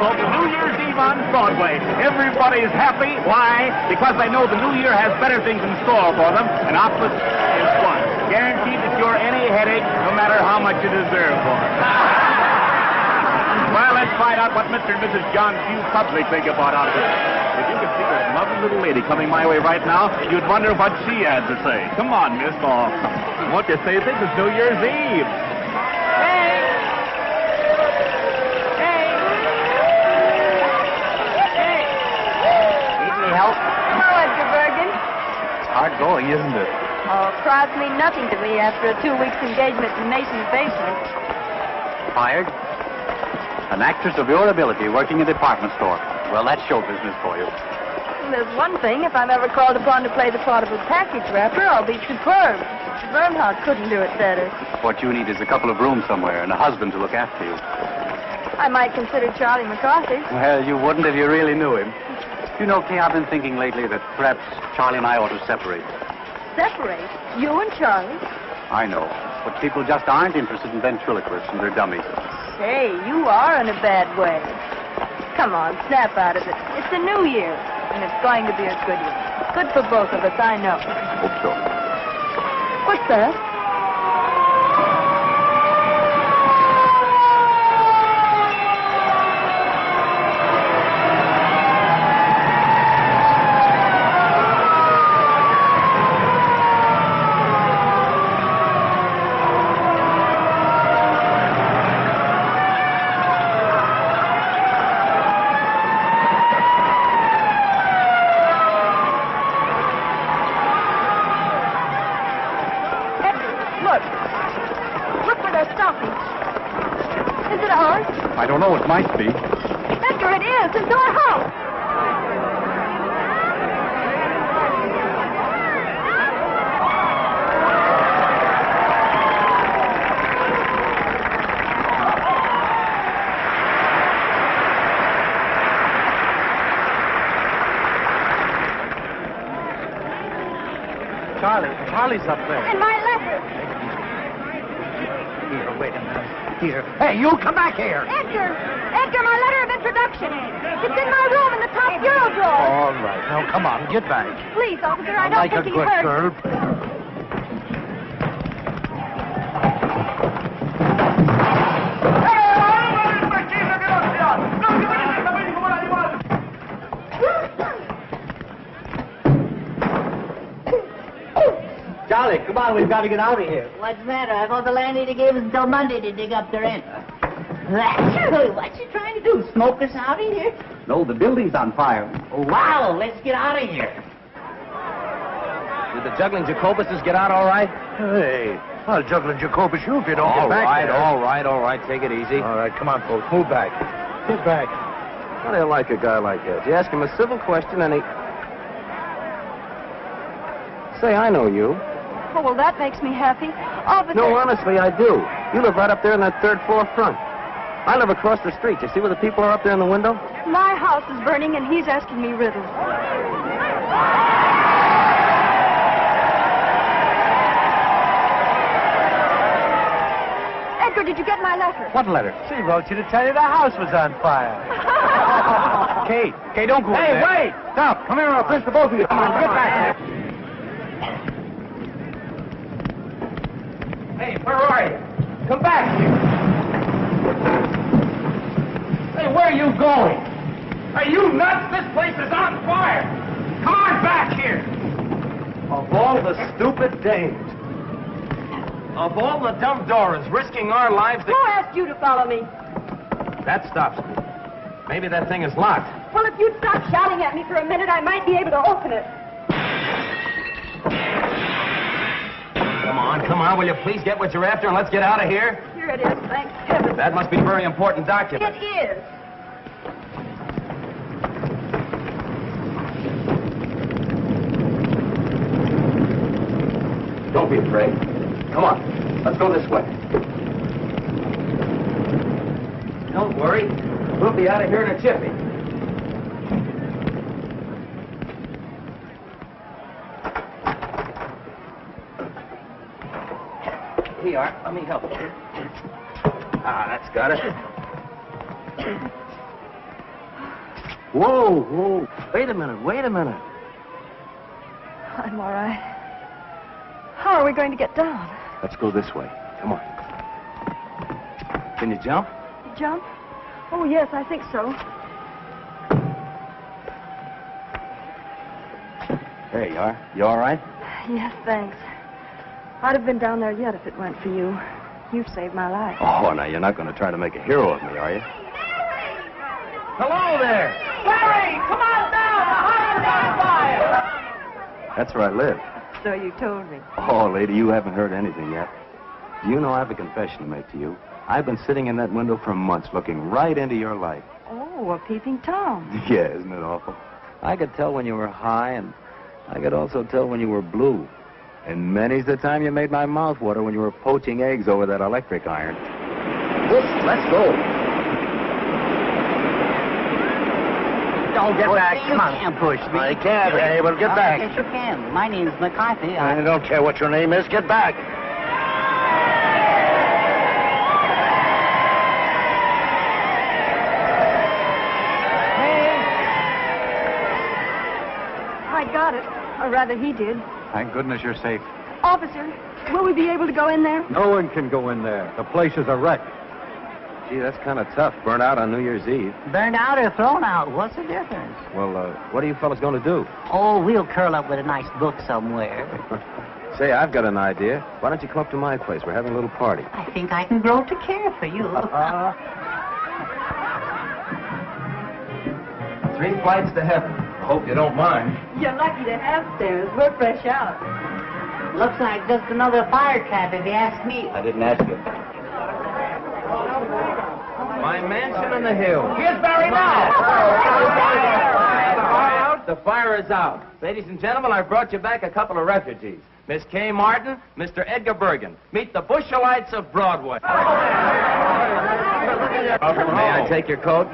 folks. New Year's Eve on Broadway. Everybody's happy. Why? Because they know the new year has better things in store for them, and Optus is one. Guaranteed to cure any headache, no matter how much you deserve for it. Well, let's find out what Mr. and Mrs. John Q. Public think about Optus. If you could see this lovely little lady coming my way right now, you'd wonder what she had to say. Come on, miss. Oh, won't you say this is New Year's Eve? Help? Hello, Edgar Bergen. Hard going, isn't it? Oh, crowds mean nothing to me after a 2 weeks engagement in Mason's basement. Fired? An actress of your ability working in a department store. Well, that's show business for you. There's one thing. If I'm ever called upon to play the part of a package wrapper, I'll be superb. Bernhardt couldn't do it better. What you need is a couple of rooms somewhere and a husband to look after you. I might consider Charlie McCarthy. Well, you wouldn't if you really knew him. You know, Kay, I've been thinking lately that perhaps Charlie and I ought to separate. Separate? You and Charlie? I know, but people just aren't interested in ventriloquists and their dummies. Say, you are in a bad way. Come on, snap out of it. It's a new year, and it's going to be a good one. Good for both of us, I know. Hope so. What's that? I don't know. It might be. Edgar, it is. It's our house. Charlie's up there. And my letter. Here, wait a minute. Here. Hey, you come back here. Edgar, my letter of introduction. It's in my room in the top bureau drawer. All right. Now, come on, get back. Please, officer, I don't Like a think he good heard. girl. Charlie, come on, we've got to get out of here. What's the matter? I thought the landlady gave us until Monday to dig up the rent. What's she trying to do? Smoke us out of here? No, the building's on fire. Oh, wow, let's get out of here. Did the juggling Jacobuses get out all right? Hey, I'll juggle Jacobus you if you don't get back there. All right. Take it easy. All right, come on, folks. Move back. Get back. How do you like a guy like that? You ask him a civil question and he... Say, I know you. Oh, well, that makes me happy. Officer... No, honestly, I do. You live right up there in that third floor front. I live across the street. You see where the people are up there in the window? My house is burning, and he's asking me riddles. Edgar, did you get my letter? What letter? She wrote you to tell you the house was on fire. Kate, don't go in there. Hey, wait! Stop. Come here or I'll push the both of you. Come on, get back here. Hey, where are you? Come back here. Hey, where are you going? Are you nuts? This place is on fire. Come on back here. Of all the stupid dames. Of all the dumb Dorans risking our lives to... Who asked you to follow me? That stops me. Maybe that thing is locked. Well, if you'd stop shouting at me for a minute, I might be able to open it. Come on, will you please get what you're after and let's get out of here? Here it is, thank heaven. That must be a very important document. It is. Don't be afraid. Come on, let's go this way. Don't worry. We'll be out of here in a jiffy. Here you are. Let me help you. Ah, that's got it. Whoa, whoa. Wait a minute. I'm all right. How are we going to get down? Let's go this way. Come on. Can you jump? Jump? Oh, yes, I think so. There you are. You all right? Yes, thanks. I'd have been down there yet if it weren't for you. You've saved my life. Oh, now you're not going to try to make a hero of me, are you? Hello there. Larry, come on down. The highway's on fire. That's where I live. So you told me. Oh, lady, you haven't heard anything yet. Do you know I have a confession to make to you? I've been sitting in that window for months looking right into your life. Oh, a peeping Tom. Yeah, isn't it awful? I could tell when you were high, and I could also tell when you were blue. And many's the time you made my mouth water when you were poaching eggs over that electric iron. Let's go. Don't get back. You can't push me. I can't. Hey, well, get back. Yes, you can. My name's McCarthy. I don't care what your name is. Get back. I got it. Or rather, he did. Thank goodness you're safe. Officer, will we be able to go in there? No one can go in there. The place is a wreck. Gee, that's kind of tough. Burnt out on New Year's Eve. Burned out or thrown out? What's the difference? Well, what are you fellas going to do? Oh, we'll curl up with a nice book somewhere. Say, I've got an idea. Why don't you come up to my place? We're having a little party. I think I can grow to care for you. 3 flights to heaven. I hope you don't mind. You're lucky to have stairs. We're fresh out. Looks like just another fire trap, if you ask me. I didn't ask you. My mansion on the hill. Here's Barry now. The fire is out. Ladies and gentlemen, I've brought you back a couple of refugees. Miss Kay Martin, Mr. Edgar Bergen. Meet the Bushelites of Broadway. May I take your coat?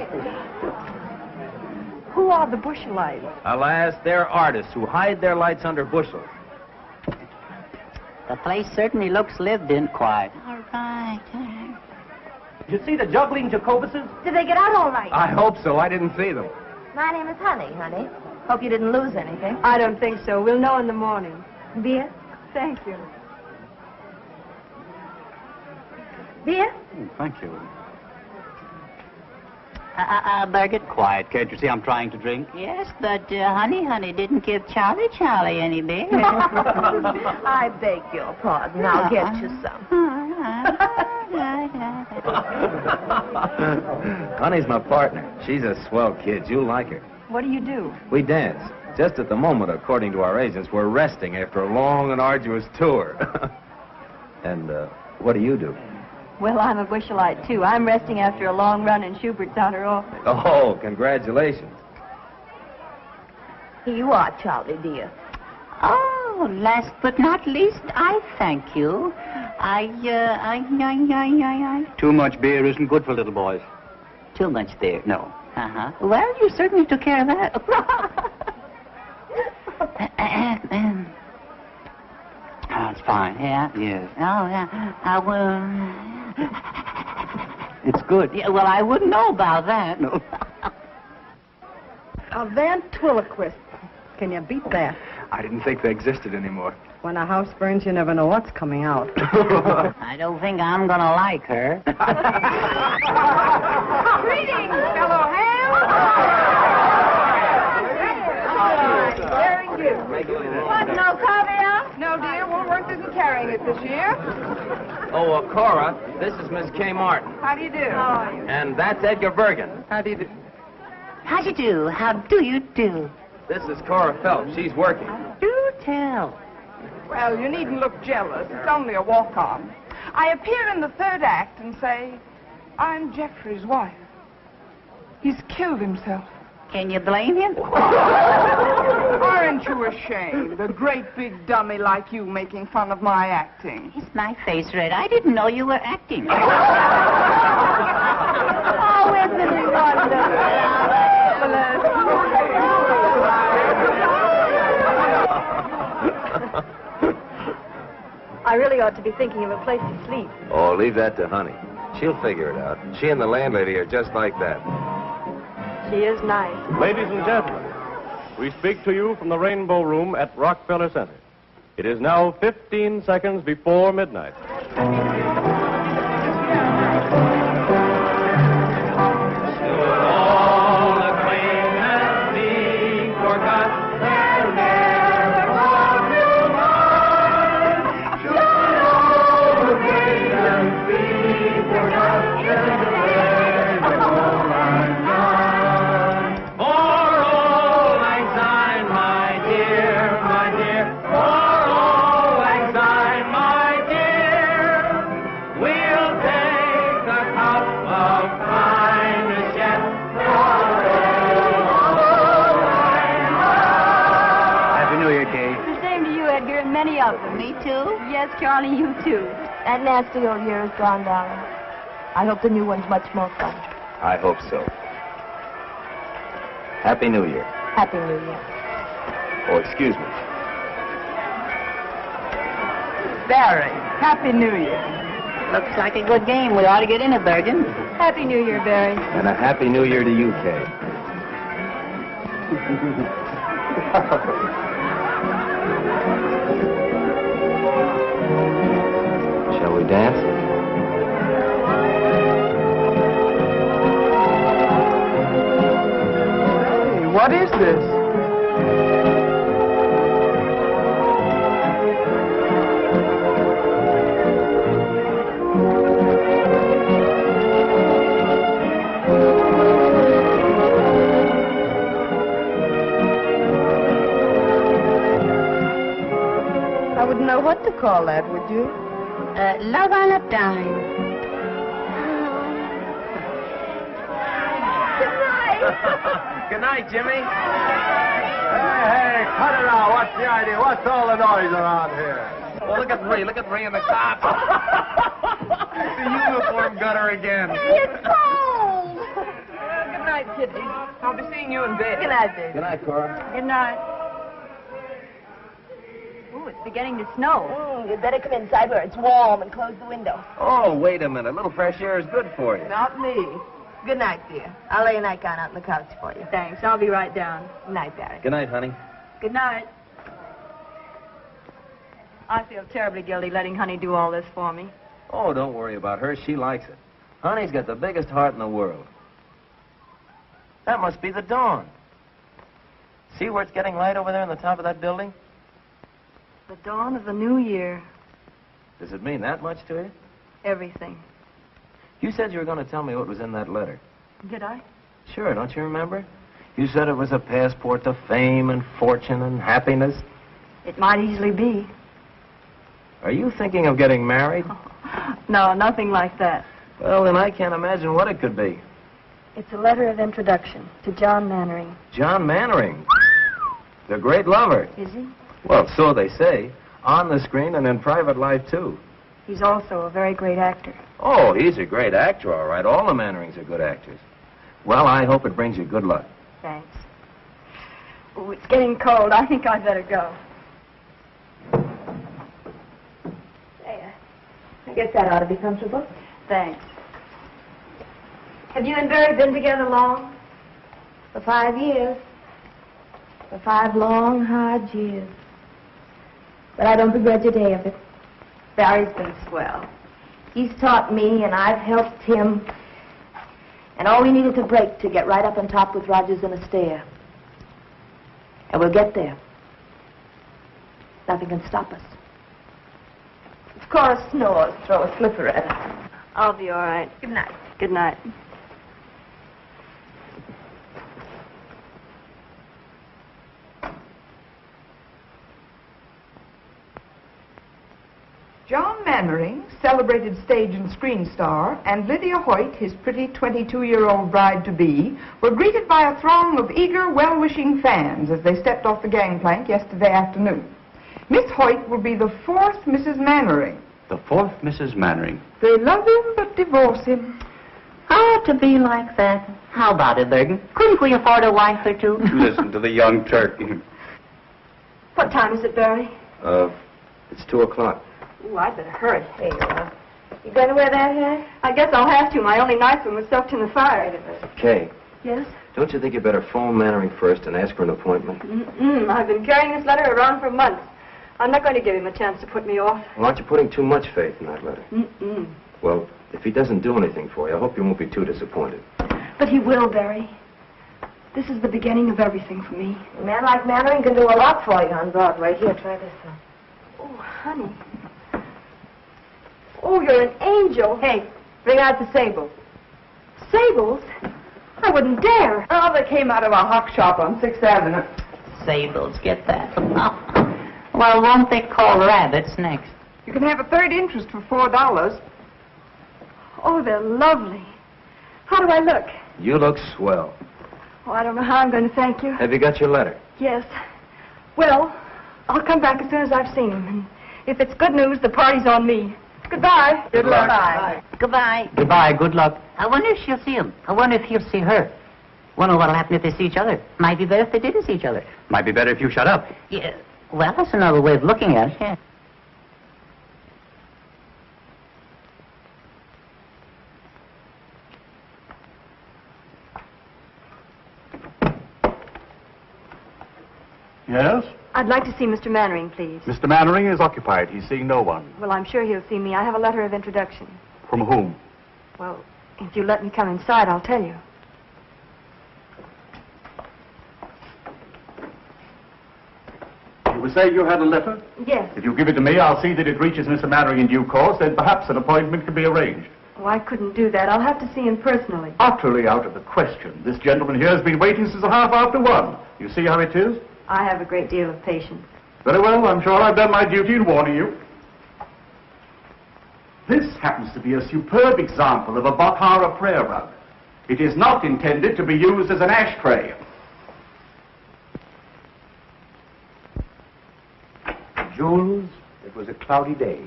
Who are the Bushelites? Alas, they're artists who hide their lights under bushels. The place certainly looks lived in quiet. All right. Did you see the juggling Jacobuses? Did they get out all right? I hope so. I didn't see them. My name is Honey. Hope you didn't lose anything. I don't think so. We'll know in the morning. Beer? Thank you. Beer? Thank you. Bergen? Quiet. Can't you see I'm trying to drink? Yes, but Honey didn't give Charlie any beer. I beg your pardon. I'll get you some. Honey's my partner. She's a swell kid. You'll like her. What do you do? We dance. Just at the moment, according to our agents, we're resting after a long and arduous tour. And what do you do? Well, I'm a Bushelite, too. I'm resting after a long run in Schubert's outer office. Oh, congratulations. Here you are, Charlie, dear. Oh, last but not least, I thank you. Too much beer isn't good for little boys. Too much there. No. Uh-huh. Well, you certainly took care of that. Oh, it's fine. Yeah? Yes. Oh, yeah. I will... It's good. Yeah, well, I wouldn't know about that. No. A ventriloquist. Can you beat that? I didn't think they existed anymore. When a house burns, you never know what's coming out. I don't think I'm going to like her. Greetings, fellow ham. Very good. What, no caviar? No, dear. Woolworth isn't carrying it this year. Oh, Cora, this is Miss Kay Martin. How do you do? How are you? And that's Edgar Bergen. How do you do? How do you do? How do you do? This is Cora Phelps. She's working. Do tell. Well, you needn't look jealous. It's only a walk-on. I appear in the third act and say, I'm Jeffrey's wife. He's killed himself. Can you blame him? Aren't you ashamed? A great big dummy like you making fun of my acting. Is my face red? I didn't know you were acting. Oh, isn't it I really ought to be thinking of a place to sleep. Oh, leave that to Honey. She'll figure it out. She and the landlady are just like that. She is nice. Ladies and gentlemen, we speak to you from the Rainbow Room at Rockefeller Center. It is now 15 seconds before midnight. Many of them. Me too? Yes, Charlie, you too. That nasty old year is gone, darling. I hope the new one's much more fun. I hope so. Happy New Year. Happy New Year. Oh, excuse me. Barry, Happy New Year. Looks like a good game. We ought to get in it, Bergen. Happy New Year, Barry. And a Happy New Year to you, Kay. Shall we dance? Hey, what is this? I wouldn't know what to call that, would you? Love on a dime. Good night, Jimmy. Hey, cut it out. What's the idea? What's all the noise around here? Well, look at Ree. Look at Ree in the cop. The uniform got her again. It's cold. Good night, Kitty. I'll be seeing you in bed. Good night, baby. Good night, Cora. Good night. Ooh, it's beginning to snow. You'd better come inside where it's warm and close the window. Oh, wait a minute. A little fresh air is good for you. Not me. Good night, dear. I'll lay a nightgown out on the couch for you. Thanks. I'll be right down. Good night, Barry. Good night, honey. Good night. I feel terribly guilty letting Honey do all this for me. Oh, don't worry about her. She likes it. Honey's got the biggest heart in the world. That must be the dawn. See where it's getting light over there on the top of that building? The dawn of the new year. Does it mean that much to you? Everything. You said you were going to tell me what was in that letter. Did I? Sure, don't you remember? You said it was a passport to fame and fortune and happiness. It might easily be. Are you thinking of getting married? No, nothing like that. Well, then I can't imagine what it could be. It's a letter of introduction to John Mannering. John Mannering. The great lover. Is he? Well, so they say. On the screen and in private life, too. He's also a very great actor. Oh, he's a great actor, all right. All the Mannerings are good actors. Well, I hope it brings you good luck. Thanks. Oh, it's getting cold. I think I'd better go. There. I guess that ought to be comfortable. Thanks. Have you and Barry been together long? For 5 years. For 5 long, hard years. But I don't begrudge a day of it. Barry's been swell. He's taught me, and I've helped him. And all we need is a break to get right up on top with Rogers and Astaire. And we'll get there. Nothing can stop us. If Cora snores, throw a slipper at her. I'll be all right. Good night. Good night. John Mannering, celebrated stage and screen star, and Lydia Hoyt, his pretty 22-year-old bride-to-be, were greeted by a throng of eager, well-wishing fans as they stepped off the gangplank yesterday afternoon. Miss Hoyt will be the 4th Mrs. Mannering. The 4th Mrs. Mannering. They love him but divorce him. Oh, to be like that. How about it, Bergen? Couldn't we afford a wife or two? Listen to the young turkey. What time is it, Barry? It's 2 o'clock. Ooh, I'd better hurry. There you are. You going to wear that hat? I guess I'll have to. My only nice one was soaked in the fire. Kay, Yes? Don't you think you better phone Mannering first and ask for an appointment? I've been carrying this letter around for months. I'm not going to give him a chance to put me off. Well, aren't you putting too much faith in that letter? Mm-mm. Well, if he doesn't do anything for you, I hope you won't be too disappointed. But he will, Barry. This is the beginning of everything for me. A man like Mannering can do a lot for you on Broadway. Here, try this one. Oh, honey. Oh, you're an angel. Hey, bring out the sable. Sables? I wouldn't dare. Oh, they came out of a hock shop on 6th Avenue. Sables, get that. Well, won't they call rabbits next? You can have a third interest for $4. Oh, they're lovely. How do I look? You look swell. Oh, I don't know how I'm going to thank you. Have you got your letter? Yes. Well, I'll come back as soon as I've seen him. And if it's good news, the party's on me. Goodbye. Good luck. Bye. Goodbye. Goodbye, good luck. I wonder if she'll see him. I wonder if he'll see her. Wonder what'll happen if they see each other. Might be better if they didn't see each other. Might be better if you shut up. Yeah. Well, that's another way of looking at it. Yeah. Yes? I'd like to see Mr. Mannering, please. Mr. Mannering is occupied. He's seeing no one. Well, I'm sure he'll see me. I have a letter of introduction. From whom? Well, if you let me come inside, I'll tell you. You were saying you had a letter? Yes. If you give it to me, I'll see that it reaches Mr. Mannering in due course. Then perhaps an appointment can be arranged. Oh, I couldn't do that. I'll have to see him personally. Utterly out of the question. This gentleman here has been waiting since 1:30. You see how it is? I have a great deal of patience. Very well. I'm sure I've done my duty in warning you. This happens to be a superb example of a Bakhara prayer rug. It is not intended to be used as an ashtray. Jules, it was a cloudy day.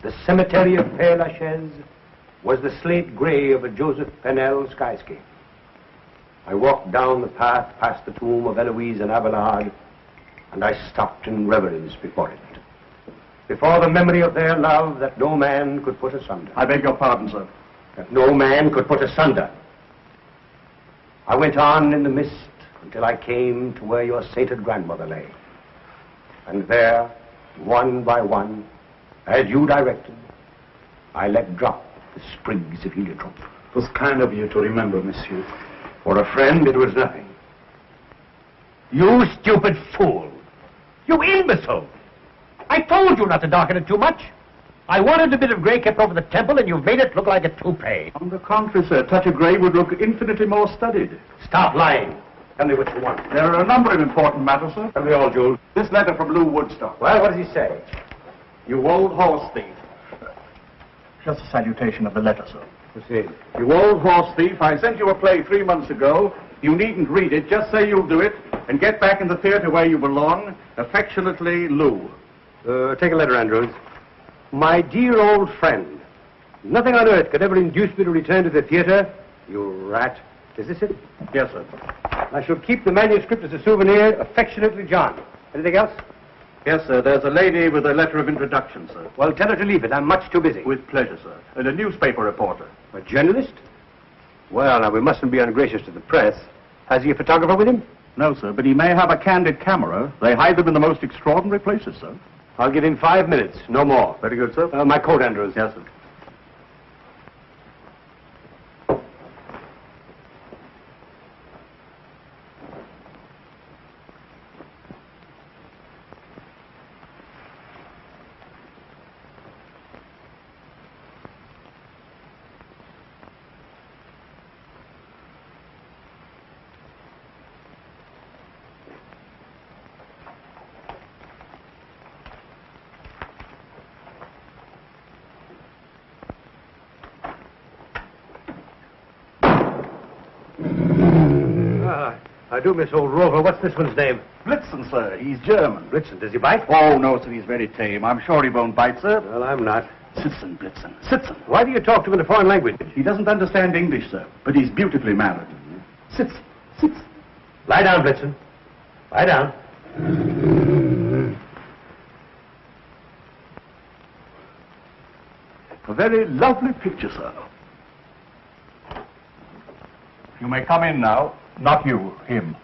The cemetery of Père Lachaise was the slate gray of a Joseph Pennell skyscape. I walked down the path past the tomb of Eloise and Abelard, and I stopped in reverence before it. Before the memory of their love that no man could put asunder. I beg your pardon, sir. That no man could put asunder. I went on in the mist until I came to where your sainted grandmother lay. And there, one by one, as you directed, I let drop the sprigs of heliotrope. It was kind of you to remember, monsieur. For a friend, it was nothing. You stupid fool! You imbecile! I told you not to darken it too much. I wanted a bit of gray kept over the temple, and you've made it look like a toupee. On the contrary, sir, a touch of gray would look infinitely more studied. Stop lying. Tell me what you want. There are a number of important matters, sir. Tell me all, Jules. This letter from Lou Woodstock. Well, what does he say? You old horse thief. Just a salutation of the letter, sir. Proceed. You old horse thief, I sent you a play 3 months ago. You needn't read it. Just say you'll do it and get back in the theater where you belong. Affectionately, Lou. Take a letter, Andrews. My dear old friend, nothing on earth could ever induce me to return to the theater. You rat. Is this it? Yes, sir. I shall keep the manuscript as a souvenir. Affectionately, John. Anything else? Yes, sir. There's a lady with a letter of introduction, sir. Well, tell her to leave it. I'm much too busy. With pleasure, sir. And a newspaper reporter. A journalist? Well, now, we mustn't be ungracious to the press. Has he a photographer with him? No, sir, but he may have a candid camera. They hide them in the most extraordinary places, sir. I'll give him 5 minutes, no more. Very good, sir. My coat, Andrews. Yes, sir. I do miss old Rover. What's this one's name? Blitzen, sir. He's German. Blitzen. Does he bite? Oh, no, sir. He's very tame. I'm sure he won't bite, sir. Well, I'm not. Sitzen, Blitzen. Sitzen. Why do you talk to him in a foreign language? He doesn't understand English, sir, but he's beautifully mannered. Sitzen. Sitzen. Lie down, Blitzen. Lie down. A very lovely picture, sir. You may come in now. Not you, him.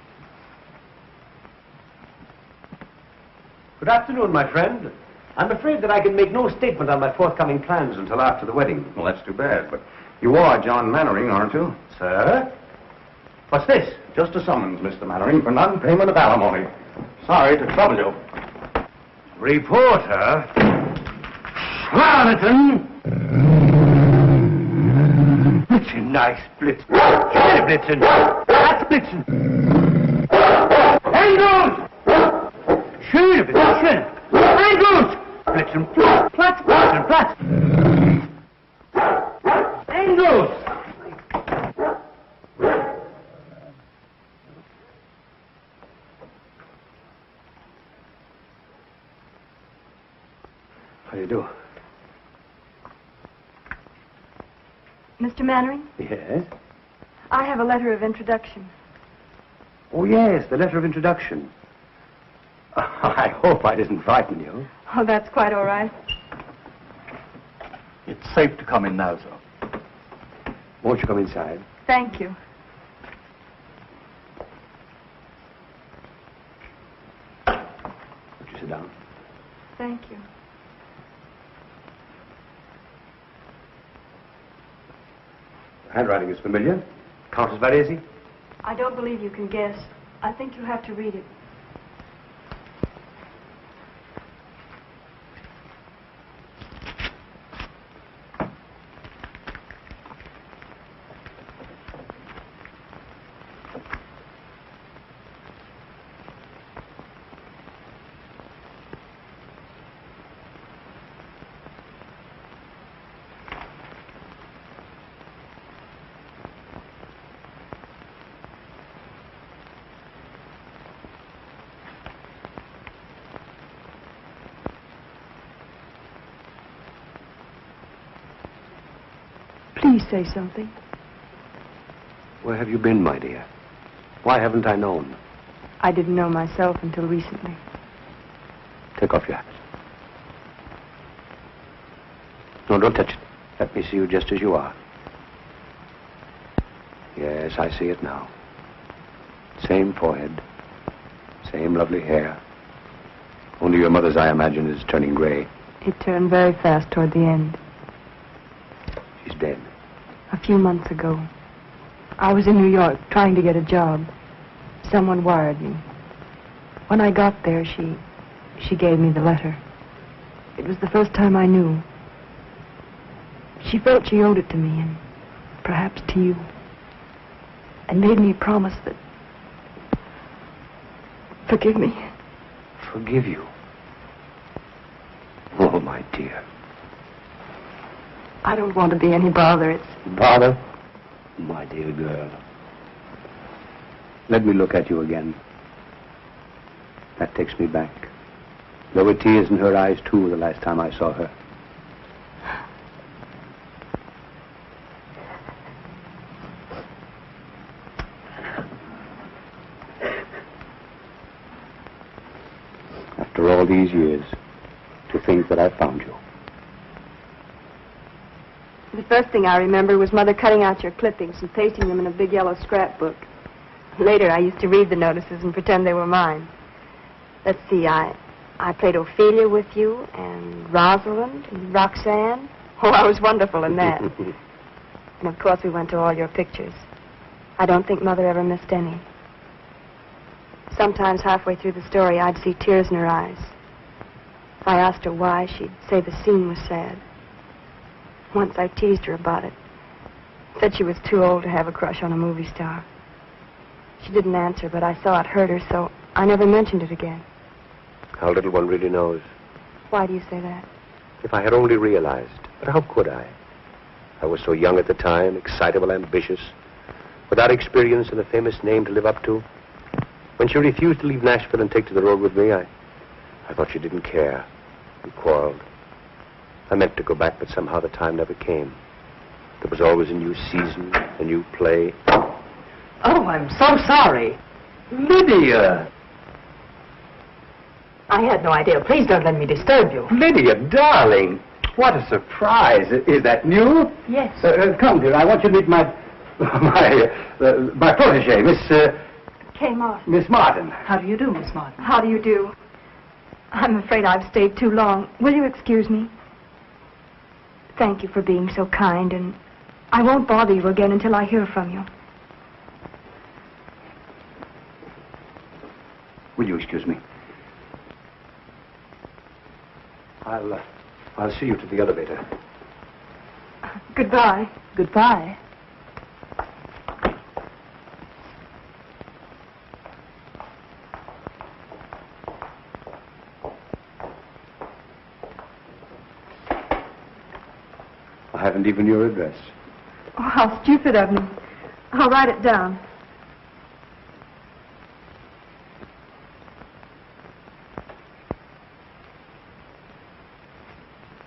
Good afternoon, my friend. I'm afraid that I can make no statement on my forthcoming plans until after the wedding. Well, that's too bad, but you are John Mannering, aren't you? Sir? What's this? Just a summons, Mr. Mannering, for non-payment of alimony. Sorry to trouble you. Reporter? Charlatan! Blitzen, nice Blitzen. Schöne Blitzen. That's Blitzen. Engels! Schöne Blitzen. Engels! Blitzen, Platz, Blitzen, Platz. Engels! How do you do? Mr. Mannering, Yes? I have a letter of introduction. Oh, yes, the letter of introduction. I hope I didn't frighten you. Oh, that's quite all right. It's safe to come in now, sir. Won't you come inside? Thank you. Won't you sit down? Thank you. Handwriting is familiar. Countess Varese? I don't believe you can guess. I think you have to read it. Please say something. Where have you been, my dear? Why haven't I known? I didn't know myself until recently. Take off your hat. No, don't touch it. Let me see you just as you are. Yes, I see it now. Same forehead. Same lovely hair. Only your mother's, I imagine, is turning gray. It turned very fast toward the end. She's dead. A few months ago. I was in New York trying to get a job. Someone wired me. When I got there, she gave me the letter. It was the first time I knew. She felt she owed it to me, and perhaps to you. And made me promise that... Forgive me. Forgive you? Oh, my dear. I don't want to be any bother. It's... Bother? My dear girl. Let me look at you again. That takes me back. There were tears in her eyes, too, the last time I saw her. After all these years, to think that I found you. The first thing I remember was Mother cutting out your clippings and pasting them in a big yellow scrapbook. Later, I used to read the notices and pretend they were mine. Let's see, I played Ophelia with you, and Rosalind, and Roxanne. Oh, I was wonderful in that. And of course, we went to all your pictures. I don't think Mother ever missed any. Sometimes halfway through the story, I'd see tears in her eyes. If I asked her why, she'd say the scene was sad. Once I teased her about it. Said she was too old to have a crush on a movie star. She didn't answer, but I saw it hurt her, so I never mentioned it again. How little one really knows. Why do you say that? If I had only realized. But how could I? I was so young at the time, excitable, ambitious, without experience and a famous name to live up to. When she refused to leave Nashville and take to the road with me, I thought she didn't care. We quarreled. I meant to go back, but somehow the time never came. There was always a new season, a new play. Oh, I'm so sorry. Lydia! I had no idea. Please don't let me disturb you. Lydia, darling! What a surprise. Is that new? Yes. Come, dear. I want you to meet my My protege, Kay Martin. Miss Martin. How do you do, Miss Martin? How do you do? I'm afraid I've stayed too long. Will you excuse me? Thank you for being so kind, and I won't bother you again until I hear from you. Will you excuse me? I'll see you to the elevator. Goodbye. Goodbye. I haven't even your address. Oh, how stupid of me. I'll write it down.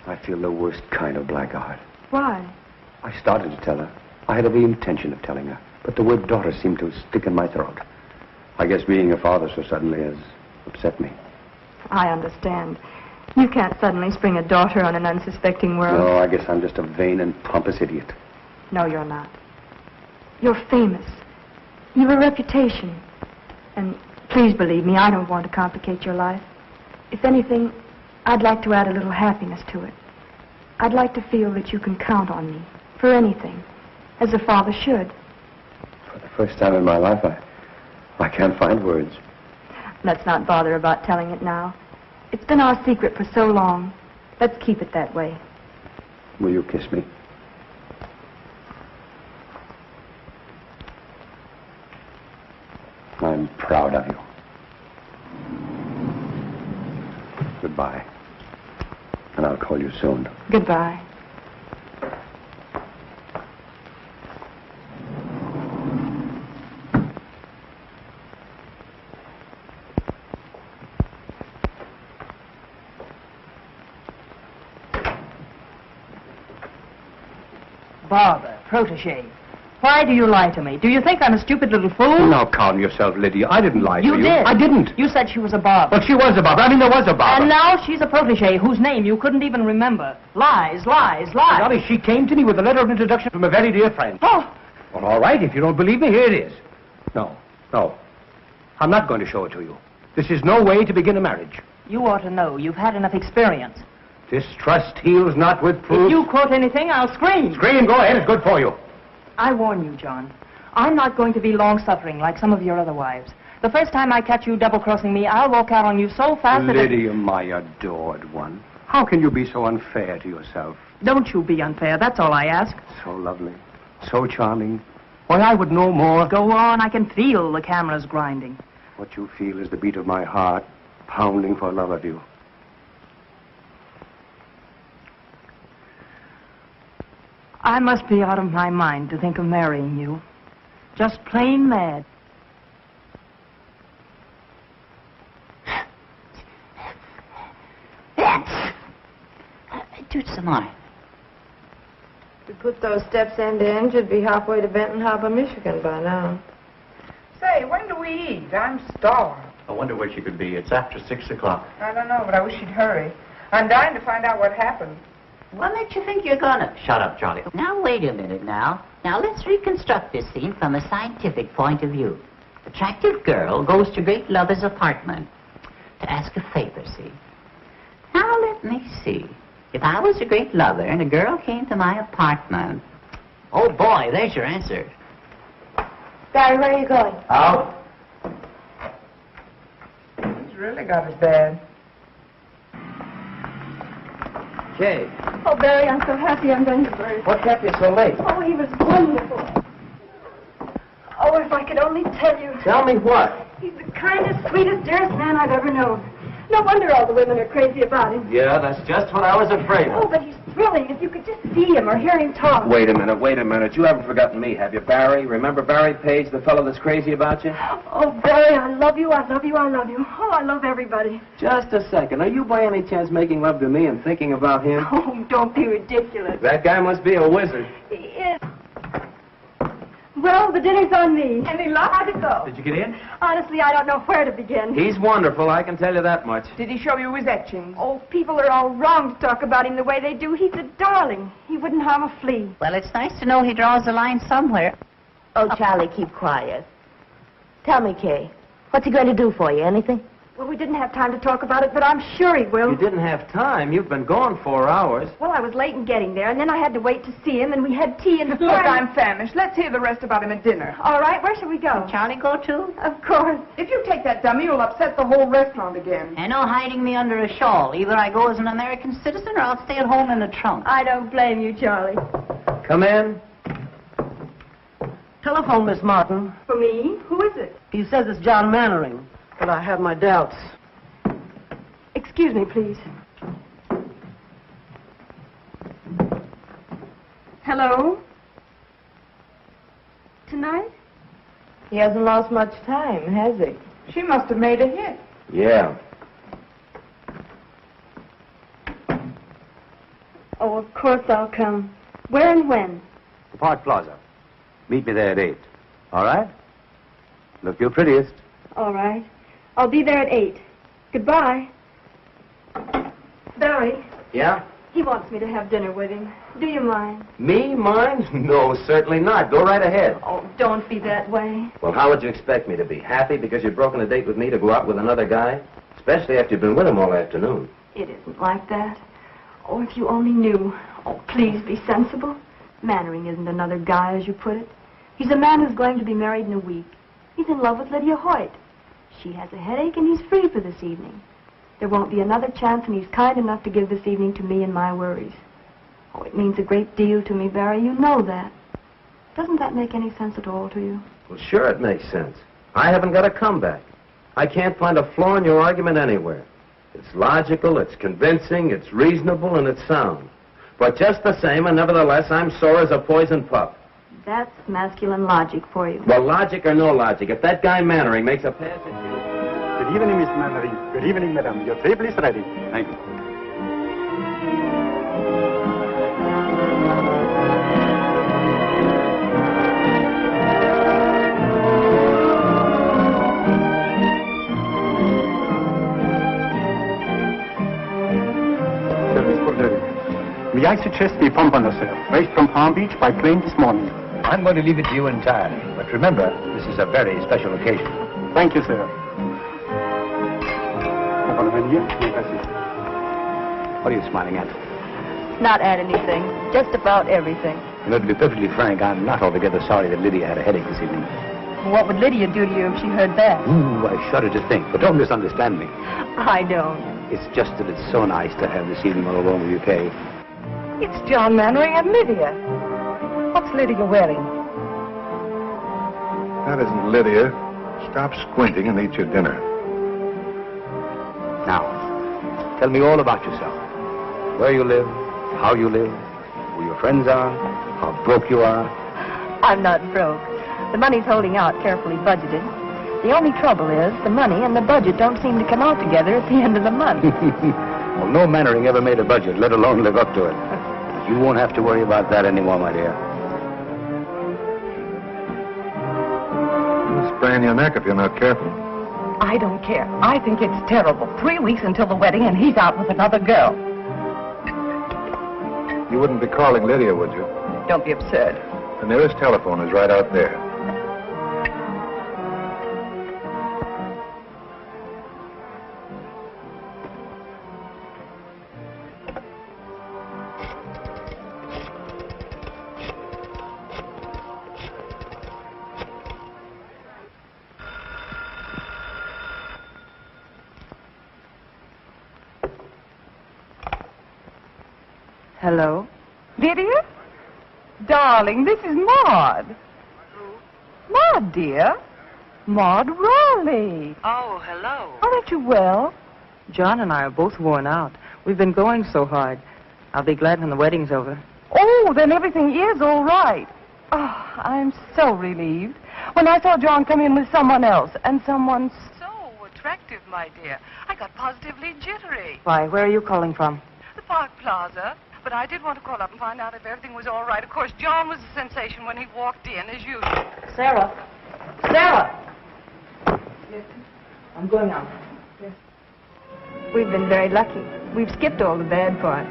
I feel the worst kind of blackguard. Why? I started to tell her. I had every intention of telling her, but the word daughter seemed to stick in my throat. I guess being a father so suddenly has upset me. I understand. You can't suddenly spring a daughter on an unsuspecting world. No, I guess I'm just a vain and pompous idiot. No, you're not. You're famous. You've a reputation. And please believe me, I don't want to complicate your life. If anything, I'd like to add a little happiness to it. I'd like to feel that you can count on me for anything, as a father should. For the first time in my life, I can't find words. Let's not bother about telling it now. It's been our secret for so long. Let's keep it that way. Will you kiss me? I'm proud of you. Goodbye. And I'll call you soon. Goodbye. Barbara, protege. Why do you lie to me? Do you think I'm a stupid little fool? Now calm yourself, Lydia. I didn't lie to you. You did. I didn't. You said she was a Barbara. But she was a Barbara. I mean, there was a Barbara. And now she's a protege whose name you couldn't even remember. Lies, lies, lies. Dolly, she came to me with a letter of introduction from a very dear friend. Oh. Well, all right. If you don't believe me, here it is. No. I'm not going to show it to you. This is no way to begin a marriage. You ought to know. You've had enough experience. Distrust heals not with proof. If you quote anything, I'll scream. Scream. Go ahead. It's good for you. I warn you, John. I'm not going to be long-suffering like some of your other wives. The first time I catch you double-crossing me, I'll walk out on you so fast that... Lydia, my adored one. How can you be so unfair to yourself? Don't you be unfair. That's all I ask. So lovely. So charming. Why, I would know more. Go on. I can feel the cameras grinding. What you feel is the beat of my heart, pounding for love of you. I must be out of my mind to think of marrying you. Just plain mad. Do some more. If we put those steps end to end, you'd be halfway to Benton Harbor, Michigan by now. Say, when do we eat? I'm starved. I wonder where she could be. It's after 6 o'clock. I don't know, but I wish she'd hurry. I'm dying to find out what happened. What makes you think you're gonna? Shut up, Charlie. Now, wait a minute now. Now, let's reconstruct this scene from a scientific point of view. Attractive girl goes to great lover's apartment to ask a favor, see? Now, let me see. If I was a great lover and a girl came to my apartment... Oh, boy, there's your answer. Barry, where are you going? Out. He's really got it bad. Kay, Oh, Barry, I'm so happy I'm going to burst. what kept you so late? Oh, he was wonderful. Oh, if I could only tell you. Tell me what? He's the kindest, sweetest, dearest man I've ever known. No wonder all the women are crazy about him. Yeah, that's just what I was afraid Oh, of. but he's thrilling. If you could just see him or hear him talk. Wait a minute. You haven't forgotten me, have you, Barry? Remember Barry Page, the fellow that's crazy about you? Oh, Barry, I love you, I love you, I love you. Oh, I love everybody. Just a second. Are you by any chance making love to me and thinking about him? Oh, don't be ridiculous. That guy must be a wizard. He is. Well, the dinner's on me. Any luck? How'd it go? Did you get in? Honestly, I don't know where to begin. He's wonderful, I can tell you that much. Did he show you his etchings? Oh, people are all wrong to talk about him the way they do. He's a darling. He wouldn't harm a flea. Well, it's nice to know he draws a line somewhere. Oh, Charlie, keep quiet. Tell me, Kay, what's he going to do for you? Anything? Well, we didn't have time to talk about it, but I'm sure he will. You didn't have time. You've been gone 4 hours. Well, I was late in getting there, and then I had to wait to see him, and we had tea and... Look, I'm famished. Let's hear the rest about him at dinner. All right, where shall we go? Charlie go too? Of course. If you take that dummy, you'll upset the whole restaurant again. And no hiding me under a shawl. Either I go as an American citizen or I'll stay at home in the trunk. I don't blame you, Charlie. Come in. Telephone, Miss Martin. For me? Who is it? He says it's John Mannering, but I have my doubts. Excuse me, please. Hello? Tonight? He hasn't lost much time, has he? She must have made a hit. Yeah. Oh, of course I'll come. Where and when? The Park Plaza. Meet me there at 8. All right? Look your prettiest. All right. I'll be there at 8. Goodbye. Barry, Yeah? he wants me to have dinner with him. Do you mind? Me? Mine? No, certainly not. Go right ahead. Oh, don't be that way. Well, how would you expect me to be? Happy because you've broken a date with me to go out with another guy? Especially after you've been with him all afternoon. It isn't like that. Oh, if you only knew. Oh, please be sensible. Mannering isn't another guy, as you put it. He's a man who's going to be married in a week. He's in love with Lydia Hoyt. She has a headache, and he's free for this evening. There won't be another chance, and he's kind enough to give this evening to me and my worries. Oh, it means a great deal to me, Barry. You know that. Doesn't that make any sense at all to you? Well, sure it makes sense. I haven't got a comeback. I can't find a flaw in your argument anywhere. It's logical, it's convincing, it's reasonable, and it's sound. But just the same, and nevertheless, I'm sore as a poisoned pup. That's masculine logic for you. Well, logic or no logic, if that guy Mannering makes a pass at you... Good evening, Miss Mannering. Good evening, madam. Your table is ready. Thank you. Service for dinner. May I suggest we pump on ourselves, right from Palm Beach by plane this morning? I'm going to leave it to you entirely. But remember, this is a very special occasion. Thank you, sir. What are you smiling at? Not at anything. Just about everything. You know, to be perfectly frank, I'm not altogether sorry that Lydia had a headache this evening. What would Lydia do to you if she heard that? Ooh, I shudder to think. But don't misunderstand me. I don't. It's just that it's so nice to have this evening all alone with you, Kay. It's John Mannering and Lydia. What's Lydia wearing? That isn't Lydia. Stop squinting and eat your dinner. Now, tell me all about yourself. Where you live, how you live, who your friends are, how broke you are. I'm not broke. The money's holding out, carefully budgeted. The only trouble is the money and the budget don't seem to come out together at the end of the month. Well, no Mannering ever made a budget, let alone live up to it. You won't have to worry about that anymore, my dear. You'll sprain your neck if you're not careful. I don't care. I think it's terrible. 3 weeks until the wedding, and he's out with another girl. You wouldn't be calling Lydia, would you? Don't be absurd. The nearest telephone is right out there. Hello? Lydia? Darling, this is Maud. Maud, dear. Maud Raleigh. Oh, hello. Aren't you well? John and I are both worn out. We've been going so hard. I'll be glad when the wedding's over. Oh, then everything is all right. Oh, I'm so relieved. When I saw John come in with someone else, and someone so attractive, my dear, I got positively jittery. Why, where are you calling from? The Park Plaza. But I did want to call up and find out if everything was all right. Of course, John was a sensation when he walked in, as usual. Sarah! Sarah! Yes. I'm going out. We've been very lucky. We've skipped all the bad parts.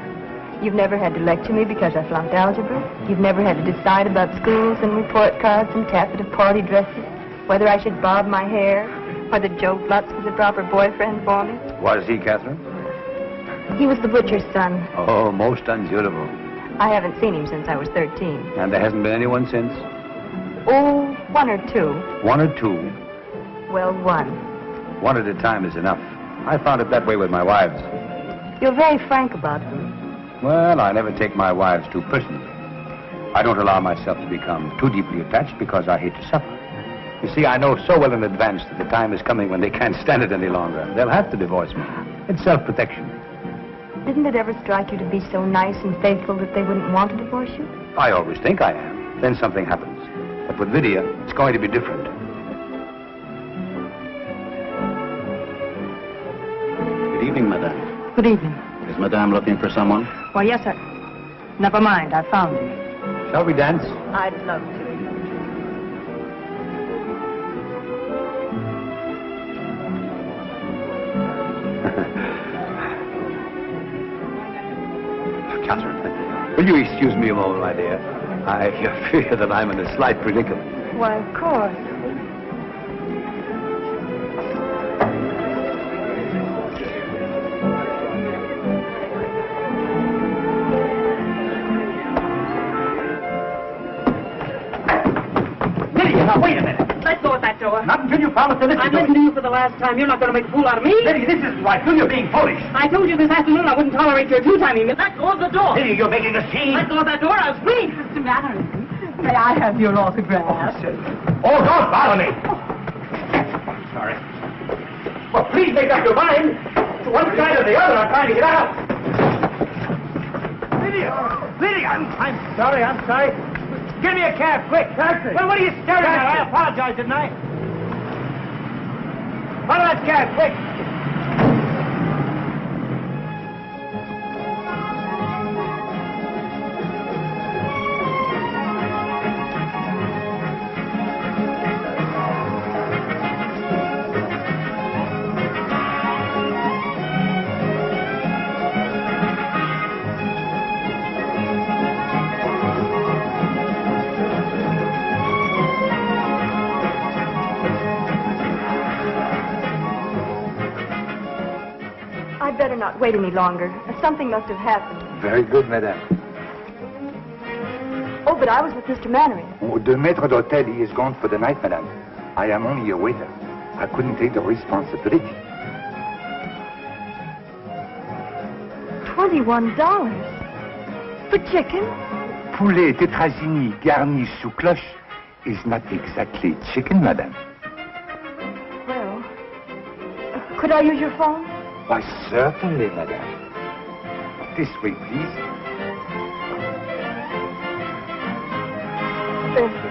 You've never had to lecture me because I flunked algebra. You've never had to decide about schools and report cards and taffeta party dresses, whether I should bob my hair, whether Joe Flutz was a proper boyfriend for me. Was he, Catherine? He was the butcher's son. Oh, most unsuitable. I haven't seen him since I was 13. And there hasn't been anyone since? Oh, one or two. One or two? Well, one. One at a time is enough. I found it that way with my wives. You're very frank about them. Well, I never take my wives too personally. I don't allow myself to become too deeply attached because I hate to suffer. You see, I know so well in advance that the time is coming when they can't stand it any longer. They'll have to divorce me. It's self-protection. Didn't it ever strike you to be so nice and faithful that they wouldn't want to divorce you? I always think I am. Then something happens. But with Lydia, it's going to be different. Good evening, madame. Good evening. Is madame looking for someone? Why, yes, sir. Never mind, I found him. Shall we dance? I'd love to. Catherine, will you excuse me a moment, my dear? I fear that I'm in a slight predicament. Why, of course. Lydia, now wait a minute. Let go of that door. Not until you promise to listen I'm to listening me. to you for the last time. You're not going to make a fool out of me. Lydia, this isn't right. You're being foolish. I told you this afternoon I wouldn't tolerate your two-timing me. Let go of the door. Lydia, you're making a scene. Let go of that door. I'll scream. What's the matter? May I have your autograph? Oh, don't bother me. Sorry. Well, please make up your mind. To one side or the other, I'm trying to get out. Lydia, I'm sorry. Give me a cab, quick. Taxi. Well, what are you staring at? I apologize, didn't I? Follow that cab, quick. I'd better not wait any longer. Something must have happened. Very good, madame. Oh, but I was with Mr. Mannering. Oh, the maître d'hôtel, he is gone for the night, madame. I am only a waiter. I couldn't take the responsibility. $21 for chicken? Poulet tetrazzini garni sous cloche is not exactly chicken, madame. Well, could I use your phone? Why, certainly, madame. This way, please. Thank you.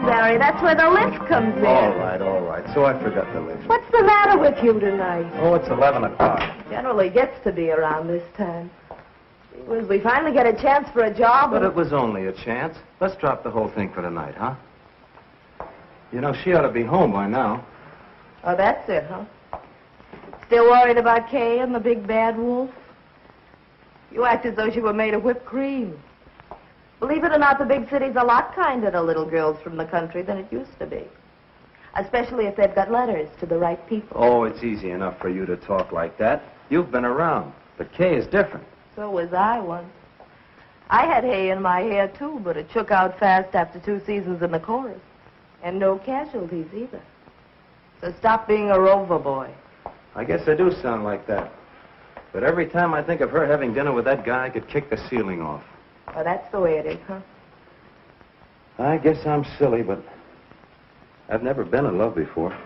Barry, that's where the lift comes in. All right. So I forgot the lift. What's the matter with you tonight? Oh, it's 11 o'clock. Generally gets to be around this time. When we finally get a chance for a job. But it was only a chance. Let's drop the whole thing for tonight, huh? You know, she ought to be home by now. Oh, that's it, huh? Still worried about Kay and the big bad wolf? You act as though she were made of whipped cream. Believe it or not, the big city's a lot kinder to little girls from the country than it used to be. Especially if they've got letters to the right people. Oh, it's easy enough for you to talk like that. You've been around. But Kay is different. So was I once. I had hay in my hair, too, but it shook out fast after 2 seasons in the chorus. And no casualties, either. So stop being a rover boy. I guess I do sound like that. But every time I think of her having dinner with that guy, I could kick the ceiling off. Well, that's the way it is, huh? I guess I'm silly, but I've never been in love before.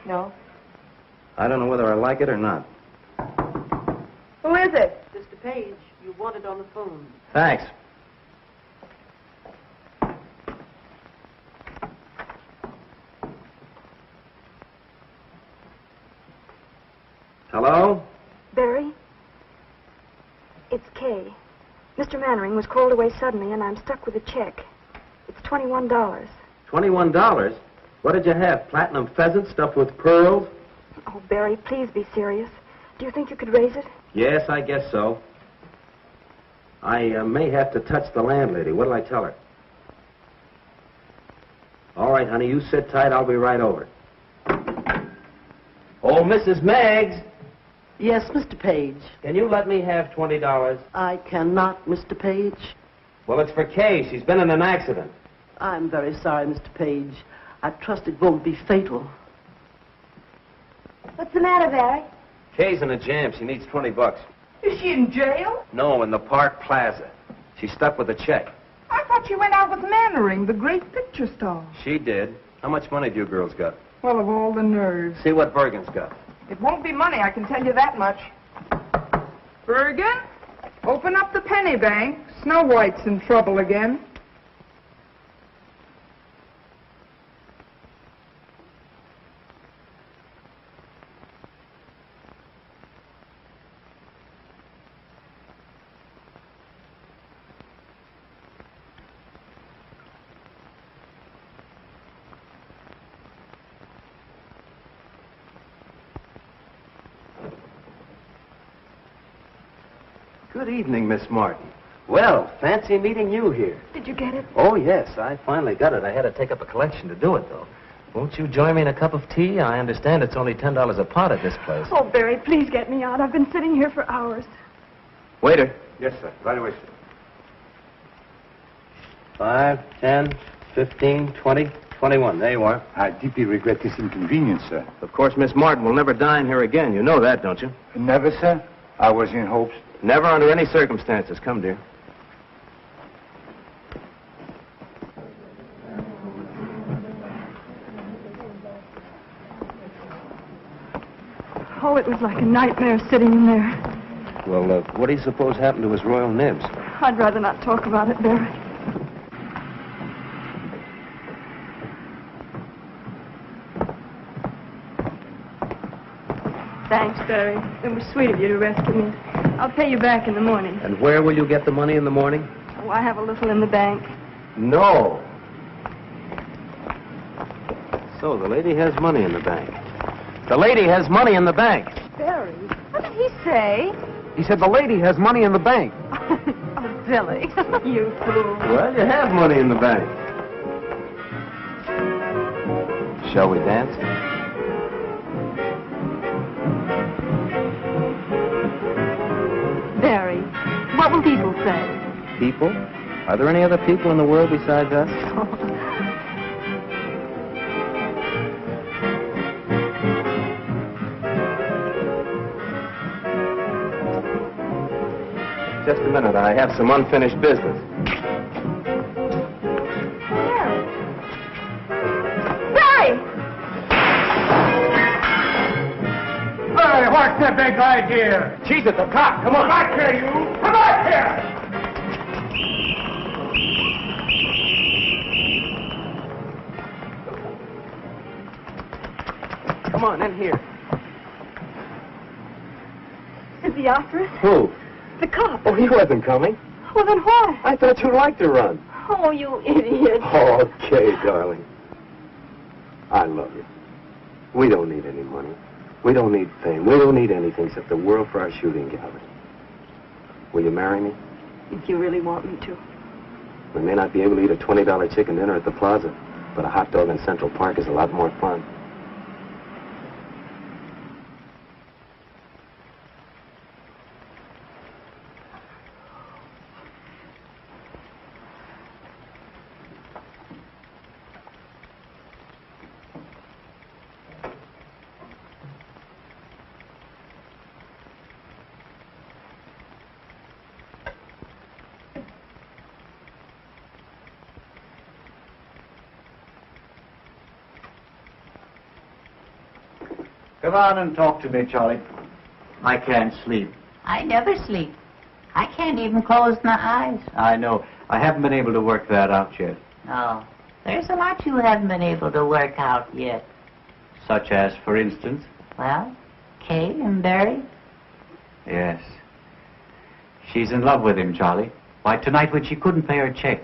No? I don't know whether I like it or not. Who is it? Mr. Page, you wanted on the phone. Thanks. Hello? Barry? It's Kay. Mr. Mannering was called away suddenly, and I'm stuck with a check. It's $21. $21? What did you have? Platinum pheasant stuffed with pearls? Oh, Barry, please be serious. Do you think you could raise it? Yes, I guess so. I may have to touch the landlady. What'll I tell her? All right, honey, you sit tight. I'll be right over. Oh, Mrs. Meggs. Yes, Mr. Page. Can you let me have $20? I cannot, Mr. Page. Well, it's for Kay. She's been in an accident. I'm very sorry, Mr. Page. I trust it won't be fatal. What's the matter, Barry? Kay's in a jam. She needs $20. Is she in jail? No, in the Park Plaza. She's stuck with a check. I thought she went out with Mannering, the great picture star. She did. How much money do you girls got? Well, of all the nerves. See what Bergen's got. It won't be money, I can tell you that much. Bergen, open up the penny bank. Snow White's in trouble again. Good evening, Miss Martin. Well, fancy meeting you here. Did you get it? Oh, yes, I finally got it. I had to take up a collection to do it, though. Won't you join me in a cup of tea? I understand it's only $10 a pot at this place. Oh, Barry, please get me out. I've been sitting here for hours. Waiter. Yes, sir. Right away, sir. 5, 10, 15, 20, 21. There you are. I deeply regret this inconvenience, sir. Of course, Miss Martin will never dine here again. You know that, don't you? Never, sir. I was in hopes. Never under any circumstances. Come, dear. Oh, it was like a nightmare sitting in there. Well, what do you suppose happened to his royal nibs? I'd rather not talk about it, Barry. Thanks, Barry. It was sweet of you to rescue me. I'll pay you back in the morning. And where will you get the money in the morning? Oh, I have a little in the bank. No. So the lady has money in the bank. The lady has money in the bank. Barry, what did he say? He said the lady has money in the bank. Oh, Billy, you fool. Well, you have money in the bank. Shall we dance? Barry, what will people say? People? Are there any other people in the world besides us? Just a minute. I have some unfinished business. Barry! Hey, what's the big idea? She's at the top. Come on. Come back here, you! Come back here! Come on, in here. Is he after us? Who? The cop. Oh, he wasn't coming. Well, then why? I thought you'd like to run. Oh, you idiot. Okay, darling. I love you. We don't need any money. We don't need fame. We don't need anything except the world for our shooting gallery. Will you marry me? If you really want me to. We may not be able to eat a $20 chicken dinner at the plaza, but a hot dog in Central Park is a lot more fun. Come on and talk to me, Charlie. I can't sleep. I never sleep. I can't even close my eyes. I know. I haven't been able to work that out yet. Oh, there's a lot you haven't been able to work out yet. Such as, for instance? Well, Kay and Barry. Yes. She's in love with him, Charlie. Why, tonight when she couldn't pay her check,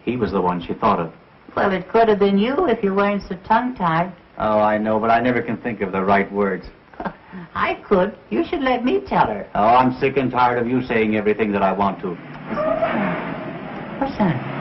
He was the one she thought of. Well, it could have been you if you weren't so tongue-tied. Oh, I know, but I never can think of the right words. I could. You should let me tell her. Oh, I'm sick and tired of you saying everything that I want to. What's that?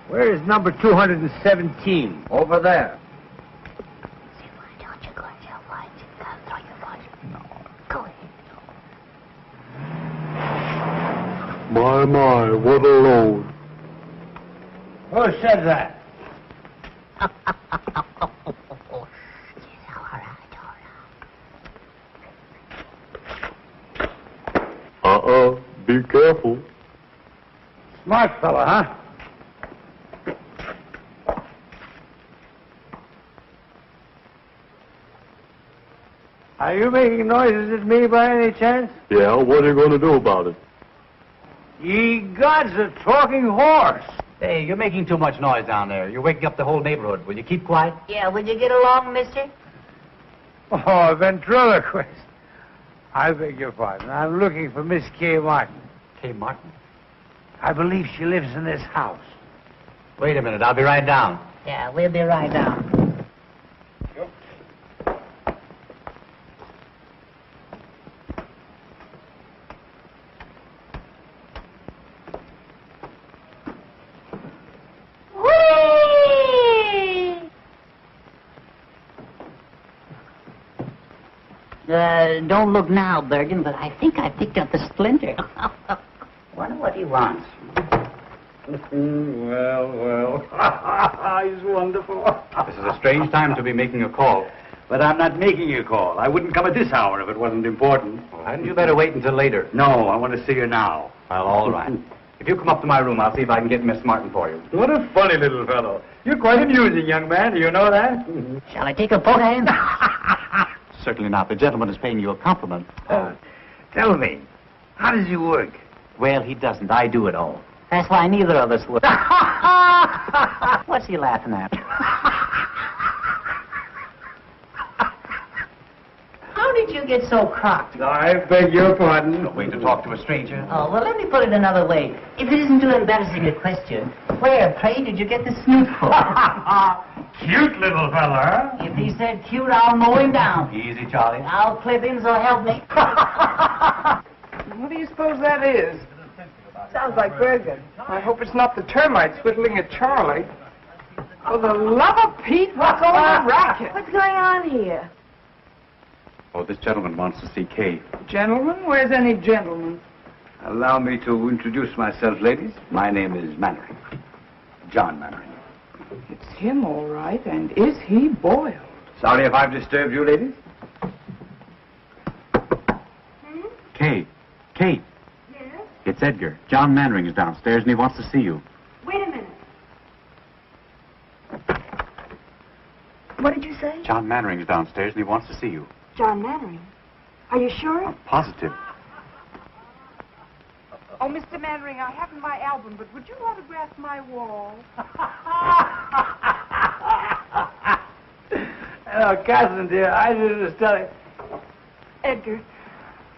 Where is number 217? Over there. My, what a load. Who said that? Be careful. Smart fella, huh? Are you making noises at me by any chance? Yeah, what are you going to do about it? Ye gods, a talking horse. Hey, you're making too much noise down there. You're waking up the whole neighborhood. Will you keep quiet? Yeah, would you get along, mister? Oh, a ventriloquist. I beg your pardon. I'm looking for Miss Kay Martin. Kay Martin? I believe she lives in this house. Wait a minute. I'll be right down. Yeah, we'll be right down. Don't look now, Bergen, but I think I picked up a splinter. Wonder what he wants. Well. He's wonderful. This is a strange time to be making a call. But I'm not making a call. I wouldn't come at this hour if it wasn't important. Well, hadn't you better wait until later? No, I want to see her now. Well, all right. If you come up to my room, I'll see if I can get Miss Martin for you. What a funny little fellow. You're quite amusing, young man. Do you know that? Shall I take a poke at him? Certainly not. The gentleman is paying you a compliment. Tell me, how does he work? Well, he doesn't. I do it all. That's why neither of us would. What's he laughing at? How did you get so crocked? I beg your pardon. No way to talk to a stranger. Oh, well, let me put it another way. If it isn't too embarrassing a question, where, pray, did you get the snoot for? Cute little fella. If he said cute, I'll mow him down. Easy, Charlie. I'll clip him, so help me. What do you suppose that is? Sounds like Bergen. I hope it's not the termites whittling at Charlie. For the love of Pete, what's all the racket? What's going on here? Oh, this gentleman wants to see Kay. Gentlemen? Where's any gentleman? Allow me to introduce myself, ladies. My name is Mannering. John Mannering. It's him, all right. And is he boiled? Sorry if I've disturbed you, ladies. Kay. Kay. Yes? It's Edgar. John Mannering is downstairs, and he wants to see you. Wait a minute. What did you say? John Mannering is downstairs, and he wants to see you. John Mannering. Are you sure? Positive. Oh, Mr. Mannering, I haven't my album, but would you autograph my wall? Hello, Catherine, dear. I was telling... Edgar,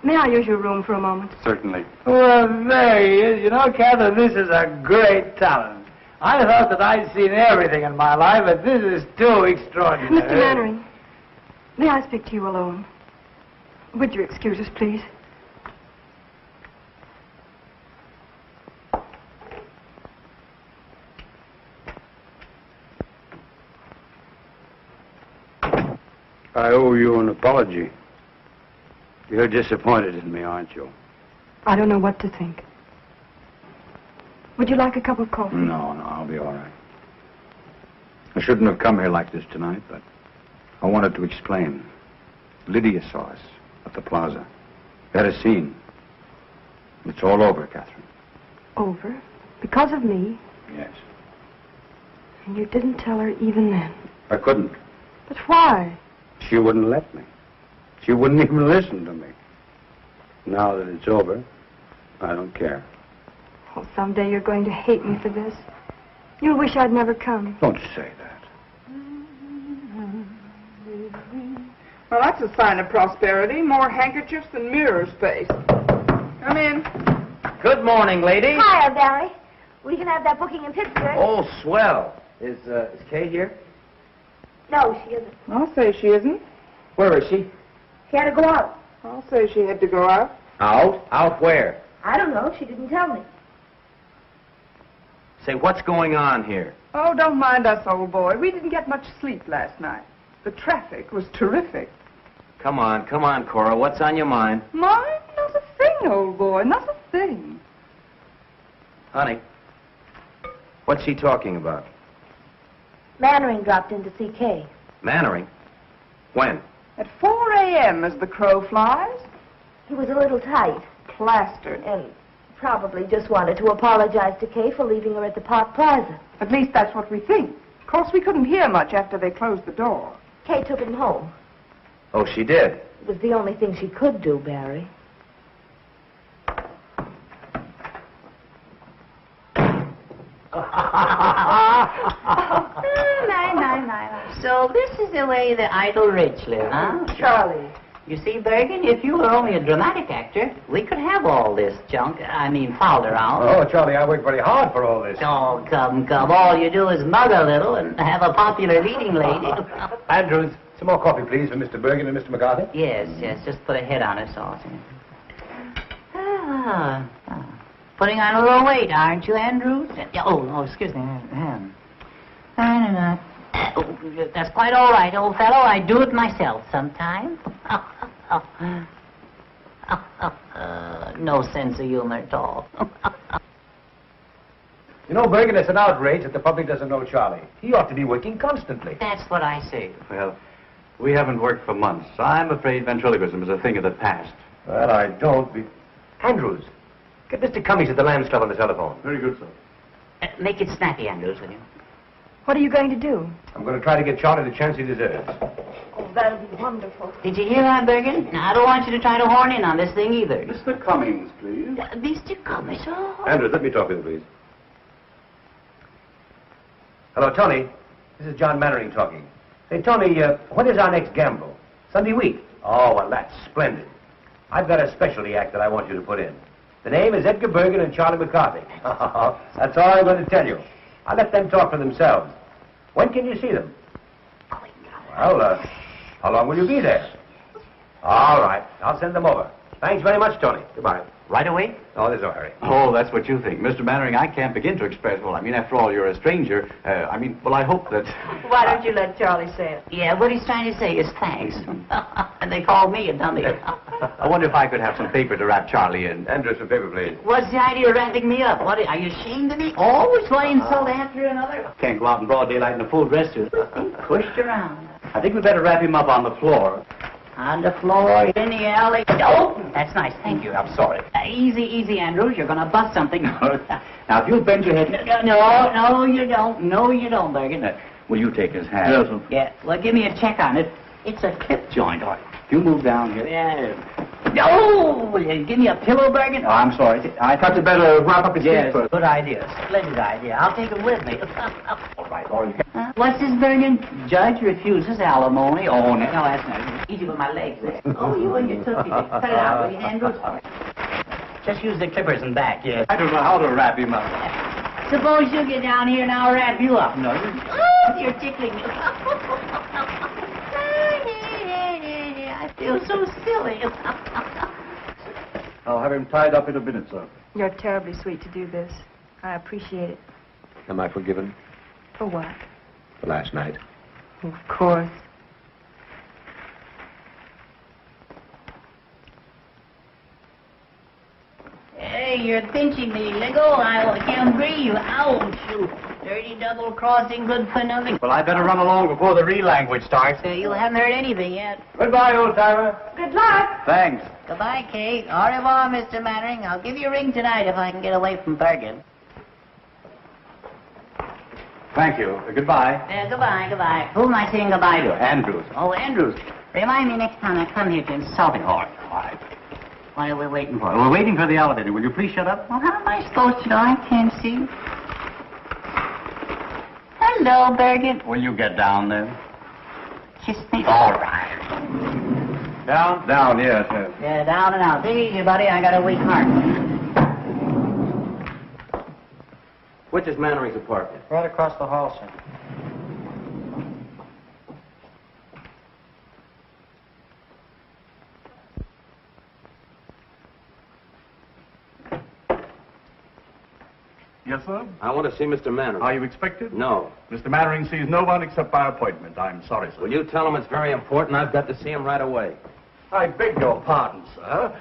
may I use your room for a moment? Certainly. Well, there he is. You know, Catherine, this is a great talent. I thought that I'd seen everything in my life, but this is too extraordinary. Mr. Mannering, may I speak to you alone? Would you excuse us, please? I owe you an apology. You're disappointed in me, aren't you? I don't know what to think. Would you like a cup of coffee? No, I'll be all right. I shouldn't have come here like this tonight, but I wanted to explain. Lydia saw us at the plaza. We had a scene. It's all over, Catherine. Over? Because of me? Yes. And you didn't tell her even then? I couldn't. But why? She wouldn't let me. She wouldn't even listen to me. Now that it's over, I don't care. Oh, someday you're going to hate me for this. You'll wish I'd never come. Don't say that. Well, that's a sign of prosperity. More handkerchiefs than mirror space. Come in. Good morning, lady. Hiya, Barry. We can have that booking in Pittsburgh. Oh, swell. Is Kay here? No, she isn't. I'll say she isn't. Where is she? She had to go out. I'll say she had to go out. Out? Out where? I don't know. She didn't tell me. Say, what's going on here? Oh, don't mind us, old boy. We didn't get much sleep last night. The traffic was terrific. Come on, Cora. What's on your mind? Mine? Not a thing, old boy. Not a thing. Honey, what's she talking about? Mannering dropped in to see Kay. Mannering? When? At 4 a.m. as the crow flies. He was a little tight. Plastered. And probably just wanted to apologize to Kay for leaving her at the Park Plaza. At least that's what we think. Of course, we couldn't hear much after they closed the door. Kay took him home. Oh, she did? It was the only thing she could do, Barry. So this is the way the idle rich live, huh? Charlie. You see, Bergen, if you were only a dramatic actor, we could have all this junk, fouled around. Oh, Charlie, I worked very hard for all this. Oh, come. All you do is mug a little and have a popular leading lady. Andrews, some more coffee, please, for Mr. Bergen and Mr. McCarthy. Yes, just put a head on it, sauce. Putting on a little weight, aren't you, Andrews? Oh, excuse me. That's quite all right, old fellow. I do it myself sometimes. No sense of humor at all. You know, Bergen, it's an outrage that the public doesn't know Charlie. He ought to be working constantly. That's what I say. Well, we haven't worked for months. I'm afraid ventriloquism is a thing of the past. Well, I don't be... Andrews, get Mr. Cummings at the Lambs Club on the telephone. Very good, sir. Make it snappy, Andrews, will you? What are you going to do? I'm going to try to get Charlie the chance he deserves. Oh, that'll be wonderful. Did you hear that, Bergen? Now, I don't want you to try to horn in on this thing either. Mr. Cummings, please. Mr. Cummings, oh. Andrews, let me talk with you, please. Hello, Tony. This is John Mannering talking. Say, Tony, when is our next gamble? Sunday week? Oh, well, that's splendid. I've got a specialty act that I want you to put in. The name is Edgar Bergen and Charlie McCarthy. That's all I'm going to tell you. I'll let them talk for themselves. When can you see them? Well, how long will you be there? All right. I'll send them over. Thanks very much, Tony. Goodbye. Right away? Oh, there's no hurry. Oh, that's what you think. Mr. Mannering, I can't begin to express, after all, you're a stranger. I hope that... Why don't you let Charlie say it? Yeah, what he's trying to say is thanks. And they called me a dummy. I wonder if I could have some paper to wrap Charlie in. Andrew, some paper, please. What's the idea of wrapping me up? What, are you ashamed of me? Always one insult after another? Can't go out in broad daylight in a full dress suit. Pushed around. I think we'd better wrap him up on the floor. On the floor, in the alley. Oh, that's nice. Thank you. I'm sorry. Easy, Andrews. You're going to bust something. Now, if you'll bend your head... No, you don't. No, you don't, Bergen. Will you take his hand? Yes, sir. Yeah, well, give me a check on it. It's a clip joint. All right. If you move down here... Yeah. No! Will you give me a pillow, Bergen? Oh, I'm sorry. I thought you'd better wrap up his feet first. Good idea. Splendid idea. I'll take him with me. All right. What's this, Bergen? Judge refuses alimony. Oh, no, that's not easy with my legs there. Oh, you and your tootsie. Cut it out, will you, Andrews? Just use the clippers and back, yes. I don't know how to wrap him up. Suppose you get down here and I'll wrap you up. No, you're tickling me. I feel so silly. I'll have him tied up in a minute, sir. You're terribly sweet to do this. I appreciate it. Am I forgiven For what? for last night? Of course. Hey, you're pinching me, Lego. I can't breathe. Ouch. You dirty double crossing, good for nothing. Well, I better run along before the real language starts. You haven't heard anything yet. Goodbye, old-timer. Good luck. Thanks. Goodbye, Kate. Au revoir, Mr. Mannering. I'll give you a ring tonight if I can get away from Bergen. Thank you. Goodbye. Goodbye. Who am I saying goodbye to? Andrews. Oh, Andrews. Remind me next time I come here to insult him. All right. What are we waiting for? We're waiting for the elevator. Will you please shut up? Well, how am I supposed to know? I can't see. Hello, Birgit. Will you get down there? Kiss me. All right. Down? Down, yes. Yeah, down and out. Take it easy, buddy. I got a weak heart. Which is Mannering's apartment? Right across the hall, sir. Yes, sir? I want to see Mr. Mannering. Are you expected? No. Mr. Mannering sees no one except by appointment. I'm sorry, sir. Will you tell him it's very important? I've got to see him right away. I beg your pardon, sir.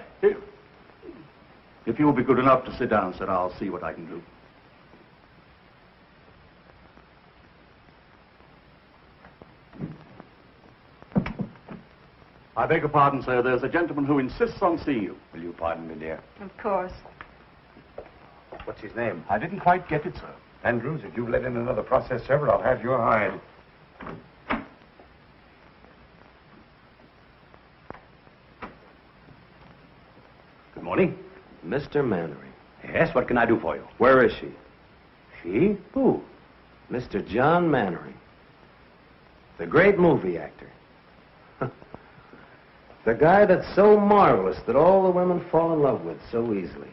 If you will be good enough to sit down, sir, I'll see what I can do. I beg your pardon, sir. There's a gentleman who insists on seeing you. Will you pardon me, dear? Of course. What's his name? I didn't quite get it, sir. Andrews, if you've let in another process server, I'll have your hide. Good morning. Mr. Mannering. Yes, what can I do for you? Where is she? She? Who? Mr. John Mannering. The great movie actor. The guy that's so marvelous that all the women fall in love with so easily.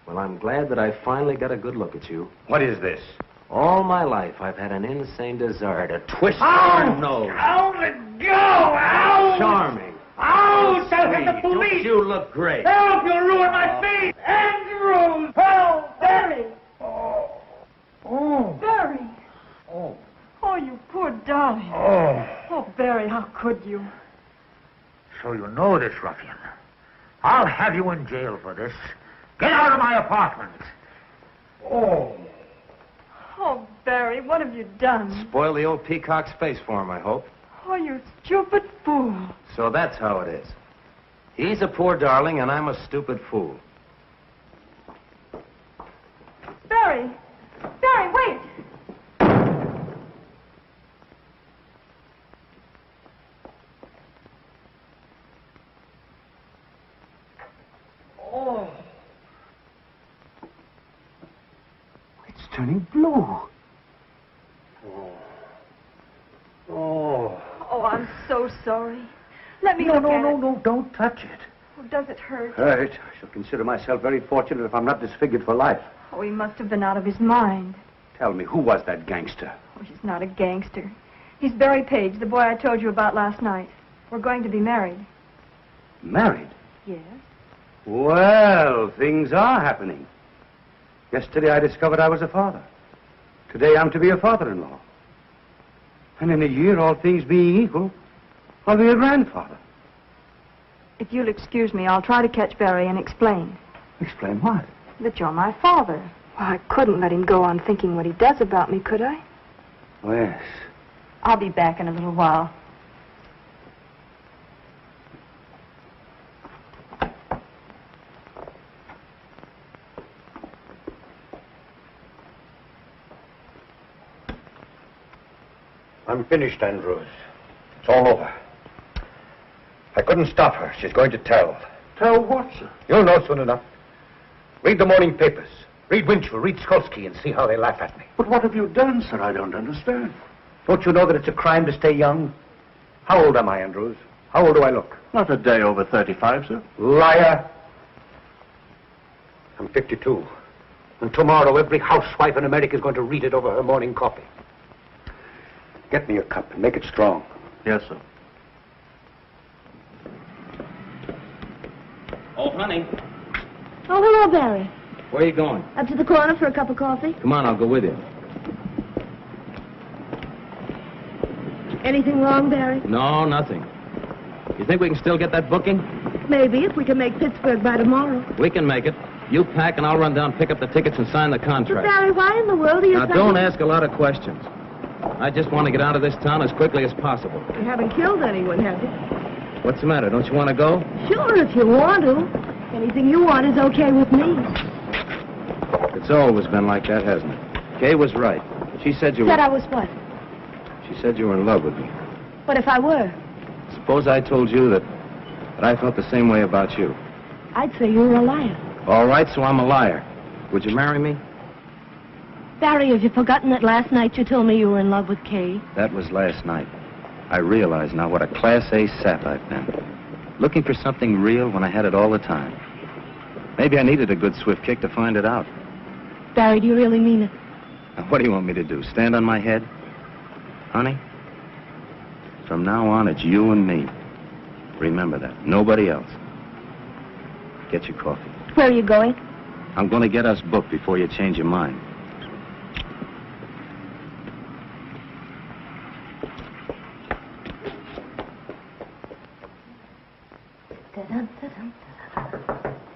Well, I'm glad that I finally got a good look at you. What is this? All my life, I've had an insane desire to twist your nose. Ow, let go! Ow! Charming. Ow! Tell him the Sweet. police! Don't you look great? Help! You'll ruin my face! Andrews! Help! Barry! Oh. Barry! Oh. Oh, you poor darling. Oh, Oh, Barry, how could you? So you know this, ruffian. I'll have you in jail for this. Get out of my apartment. Oh. Oh, Barry, what have you done? Spoil the old peacock's face for him, I hope. Oh, you stupid fool. So that's how it is. He's a poor darling, and I'm a stupid fool. Barry! Barry, wait! Oh. It's turning blue. Oh. Oh, I'm so sorry. Let me No, look no, at no, it. no, don't touch it. Oh, does it hurt? Right. I shall consider myself very fortunate if I'm not disfigured for life. Oh, he must have been out of his mind. Tell me, who was that gangster? Oh, he's not a gangster. He's Barry Page, the boy I told you about last night. We're going to be married. Married? Yes. Well, things are happening. Yesterday I discovered I was a father. Today I'm to be a father-in-law. And in a year, all things being equal, I'll be a grandfather. If you'll excuse me, I'll try to catch Barry and explain. Explain what? That you're my father. Well, I couldn't let him go on thinking what he does about me, could I? Oh, yes. I'll be back in a little while. I'm finished, Andrews. It's all over. I couldn't stop her. She's going to tell. Tell what, sir? You'll know soon enough. Read the morning papers. Read Winchell, read Skolsky, and see how they laugh at me. But what have you done, sir? I don't understand. Don't you know that it's a crime to stay young? How old am I, Andrews? How old do I look? Not a day over 35, sir. Liar. I'm 52. And tomorrow every housewife in America is going to read it over her morning coffee. Get me a cup and make it strong. Yes, sir. Oh, honey, Oh, hello, Barry. where are you going? Up to the corner for a cup of coffee. Come on, I'll go with you. Anything wrong, Barry? No, nothing. You think we can still get that booking? Maybe, if we can make Pittsburgh by tomorrow. We can make it. You pack and I'll run down, pick up the tickets, and sign the But, contract. Barry, why in the world are you Now, don't ask a lot of questions. I just want to get out of this town as quickly as possible. You haven't killed anyone, have you? What's the matter? Don't you want to go? Sure, if you want to. Anything you want is okay with me. It's always been like that, hasn't it? Kay was right. She said you Said I were... was what? She said you were in love with me. What if I were? Suppose I told you that I felt the same way about you. I'd say you were a liar. All right, so I'm a liar. Would you marry me? Barry, have you forgotten that last night you told me you were in love with Kay? That was last night. I realize now what a Class A sap I've been. Looking for something real when I had it all the time. Maybe I needed a good swift kick to find it out. Barry, do you really mean it? Now, what do you want me to do, stand on my head? Honey, from now on, it's you and me. Remember that. Nobody else. Get your coffee. Where are you going? I'm going to get us booked before you change your mind.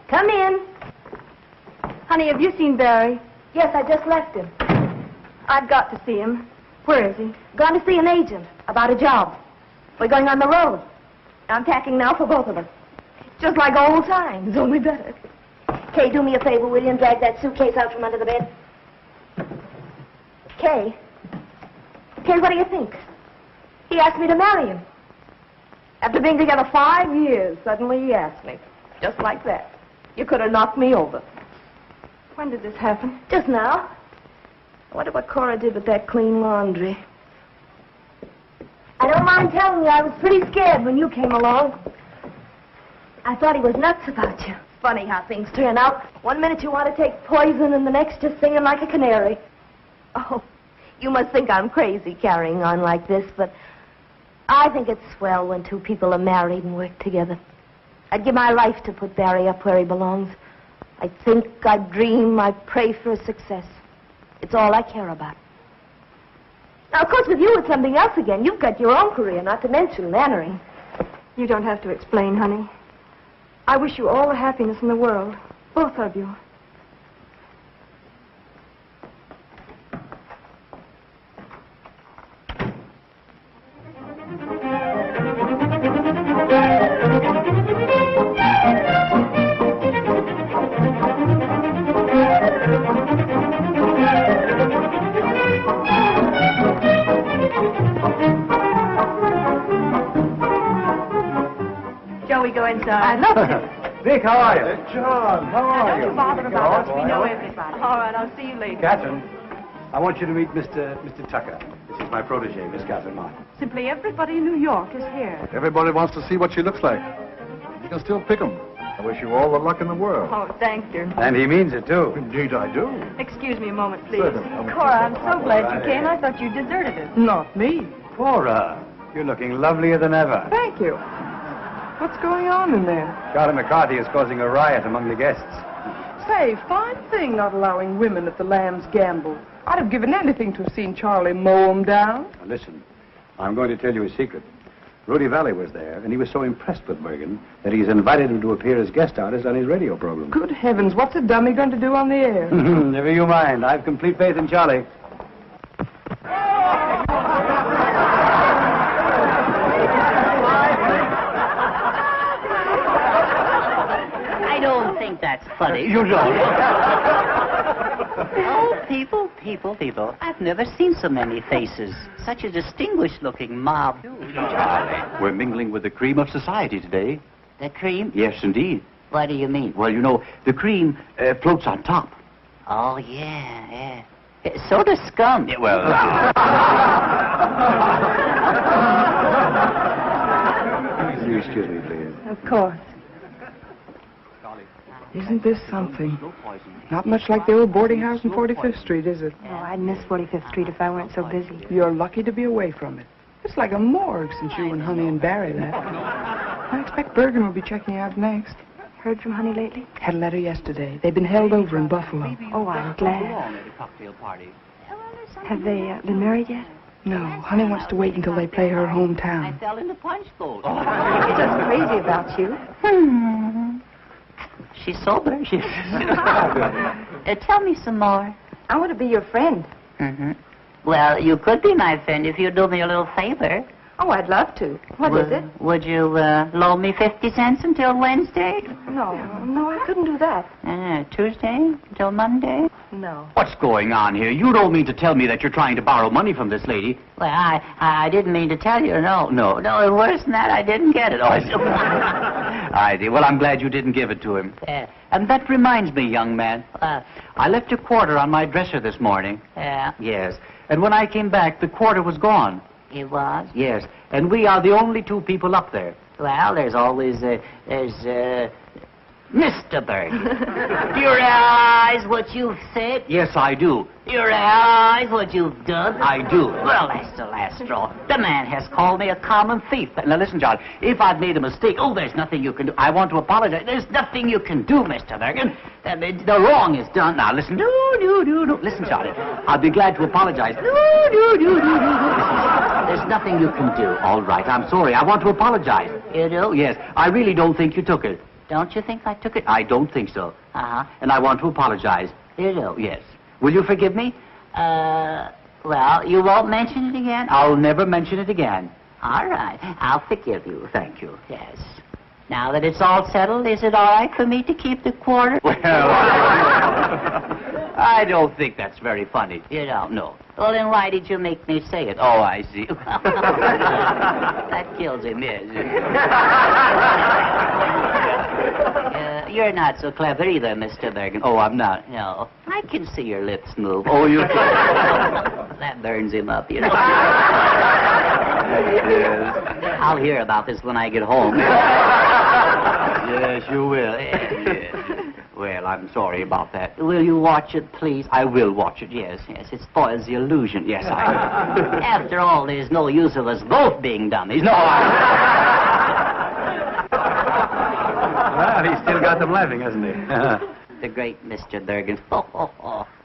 Come in. Honey, have you seen Barry? Yes, I just left him. I've got to see him. Where is he? Gone to see an agent about a job. We're going on the road. I'm packing now for both of us. Just like old times, only better. Kay, do me a favor, will you, and drag that suitcase out from under the bed? Kay? Kay, what do you think? He asked me to marry him. After being together 5 years, suddenly he asked me. Just like that. You could have knocked me over. When did this happen? Just now. I wonder what Cora did with that clean laundry. I don't mind telling you, I was pretty scared when you came along. I thought he was nuts about you. Funny how things turn out. 1 minute you want to take poison, and the next just singing like a canary. Oh, you must think I'm crazy carrying on like this, but I think it's swell when two people are married and work together. I'd give my life to put Barry up where he belongs. I think, I dream, I pray for his success. It's all I care about. Now, of course, with you, it's something else again. You've got your own career, not to mention Mannering. You don't have to explain, honey. I wish you all the happiness in the world. Both of you. Shall we go inside? I'd love to. Dick, how are you? John, how are you? Don't bother about us. We know everybody. All right, I'll see you later. Catherine, I want you to meet Mr. Tucker. This is my protege, Miss Catherine Martin. Simply everybody in New York is here. Everybody wants to see what she looks like. You can still pick 'em. I wish you all the luck in the world. Oh, thank you. And he means it, too. Indeed, I do. Excuse me a moment, please. Certainly. Cora, I'm so glad you came. I thought you deserted us. Not me. Cora, you're looking lovelier than ever. Thank you. What's going on in there? Charlie McCarthy is causing a riot among the guests. Say, fine thing not allowing women at the Lamb's Gamble. I'd have given anything to have seen Charlie mow 'em down. Now, listen, I'm going to tell you a secret. Rudy Valley was there, and he was so impressed with Bergen that he's invited him to appear as guest artist on his radio program. Good heavens, what's a dummy going to do on the air? Never you mind. I've complete faith in Charlie. I don't think that's funny. You don't. Oh, people. I've never seen so many faces. Such a distinguished-looking mob. Charlie, we're mingling with the cream of society today. The cream? Yes, indeed. What do you mean? Well, you know, the cream floats on top. Oh, yeah. So does scum. Yeah, well... You excuse me, please. Of course. Isn't this something? Not much like the old boarding house in 45th Street, is it? Oh, I'd miss 45th Street if I weren't so busy. You're lucky to be away from it. It's like a morgue since you and Honey and Barry left. I expect Bergen will be checking out next. Heard from Honey lately? Had a letter yesterday. They've been held over in Buffalo. Oh, I'm glad. Have they been married yet? No, Honey wants to wait until they play her hometown. I fell in the punch bowl. She's just crazy about you. She's sober. Tell me some more. I want to be your friend. Mm-hmm. Well, you could be my friend if you'd do me a little favor. Oh, I'd love to. What is it? Would you loan me 50 cents until Wednesday? No, I couldn't do that. Tuesday until Monday? No. What's going on here? You don't mean to tell me that you're trying to borrow money from this lady? Well, I didn't mean to tell you. No, worse than that, I didn't get it. Oh, I did. Well, I'm glad you didn't give it to him. And that reminds me, young man. I left a quarter on my dresser this morning. Yeah? Yes. And when I came back, the quarter was gone. It was? Yes. And we are the only two people up there. Well, there's always, Mr. Bergen. Do you realize what you've said? Yes, I do. Do you realize what you've done? I do. Well, that's the last straw. The man has called me a common thief. Now, listen, John, if I've made a mistake, there's nothing you can do. I want to apologize. There's nothing you can do, Mr. Bergen. The wrong is done. Now, listen. No. Listen, Johnny. I'll be glad to apologize. No. There's nothing you can do. All right, I'm sorry. I want to apologize. You do? Yes. I really don't think you took it. Don't you think I took it? I don't think so. Uh-huh. And I want to apologize. You do? Yes. Will you forgive me? Well, you won't mention it again? I'll never mention it again. All right. I'll forgive you. Thank you. Yes. Now that it's all settled, is it all right for me to keep the quarter? Well, I don't think that's very funny. You don't? No. Well, then why did you make me say it? Oh, I see. That kills him, yes. You're not so clever either, Mr. Bergen. Oh, I'm not. No. I can see your lips move. Oh, you can? That burns him up, you know. Yes. I'll hear about this when I get home. Yes, you will. Yes. Well, I'm sorry about that. Will you watch it, please? I will watch it, yes. Yes, it spoils the illusion. Yes, I will. After all, there's no use of us both being dummies. No, Well, he's still got them laughing, hasn't he? The great Mr. Bergen.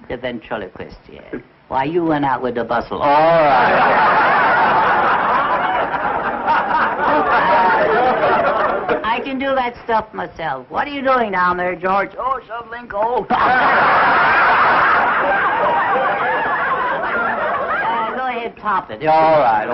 The ventriloquist, yes. Why, you went out with the bustle. All right. I can do that stuff myself. What are you doing down there, George? Oh, shoveling coal. Go ahead, top it. All right.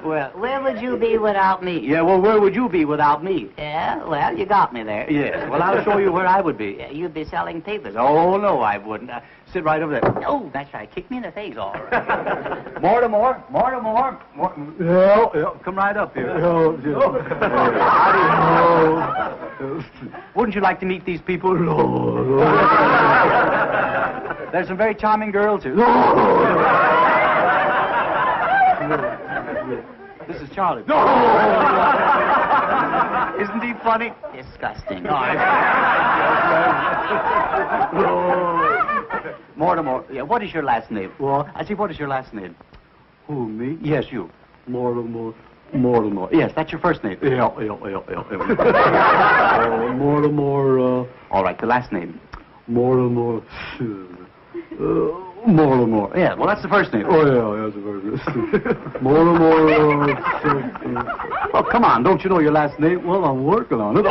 Well, where would you be without me? Yeah, well, where would you be without me? Yeah, well, you got me there. Yes, well, I'll show you where I would be. Yeah, you'd be selling papers. Oh, no, I wouldn't. Sit right over there. Oh, that's right. Kick me in the face. All right. Mortimer. Yeah, come right up here. Wouldn't you like to meet these people? There's some very charming girls here. This is Charlie. Isn't he funny? Disgusting. Mortimer, yeah, what is your last name? Well, I see, what is your last name? Who, me? Yes, you. Mortimer. Yes, that's your first name. Yeah. Mortimer, all right, the last name. Mortimer. Yeah, well, that's the first name. Oh, yeah, that's the first name. Mortimer. Oh, come on, don't you know your last name? Well, I'm working on it.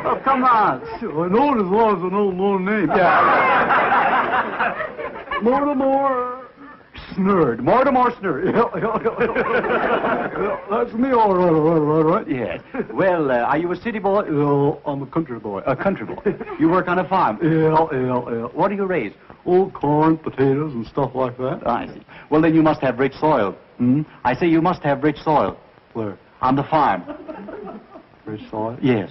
Oh, come on. I know it as long as I know my name. Yeah. Mortimer Snurd. Yeah, that's me, all right. Yes. Well, are you a city boy? No, I'm a country boy. A country boy. You work on a farm? Yeah. What do you raise? Oh, corn, potatoes, and stuff like that. I see. Well, then you must have rich soil. I say you must have rich soil. Where? On the farm. Rich soil? Yes.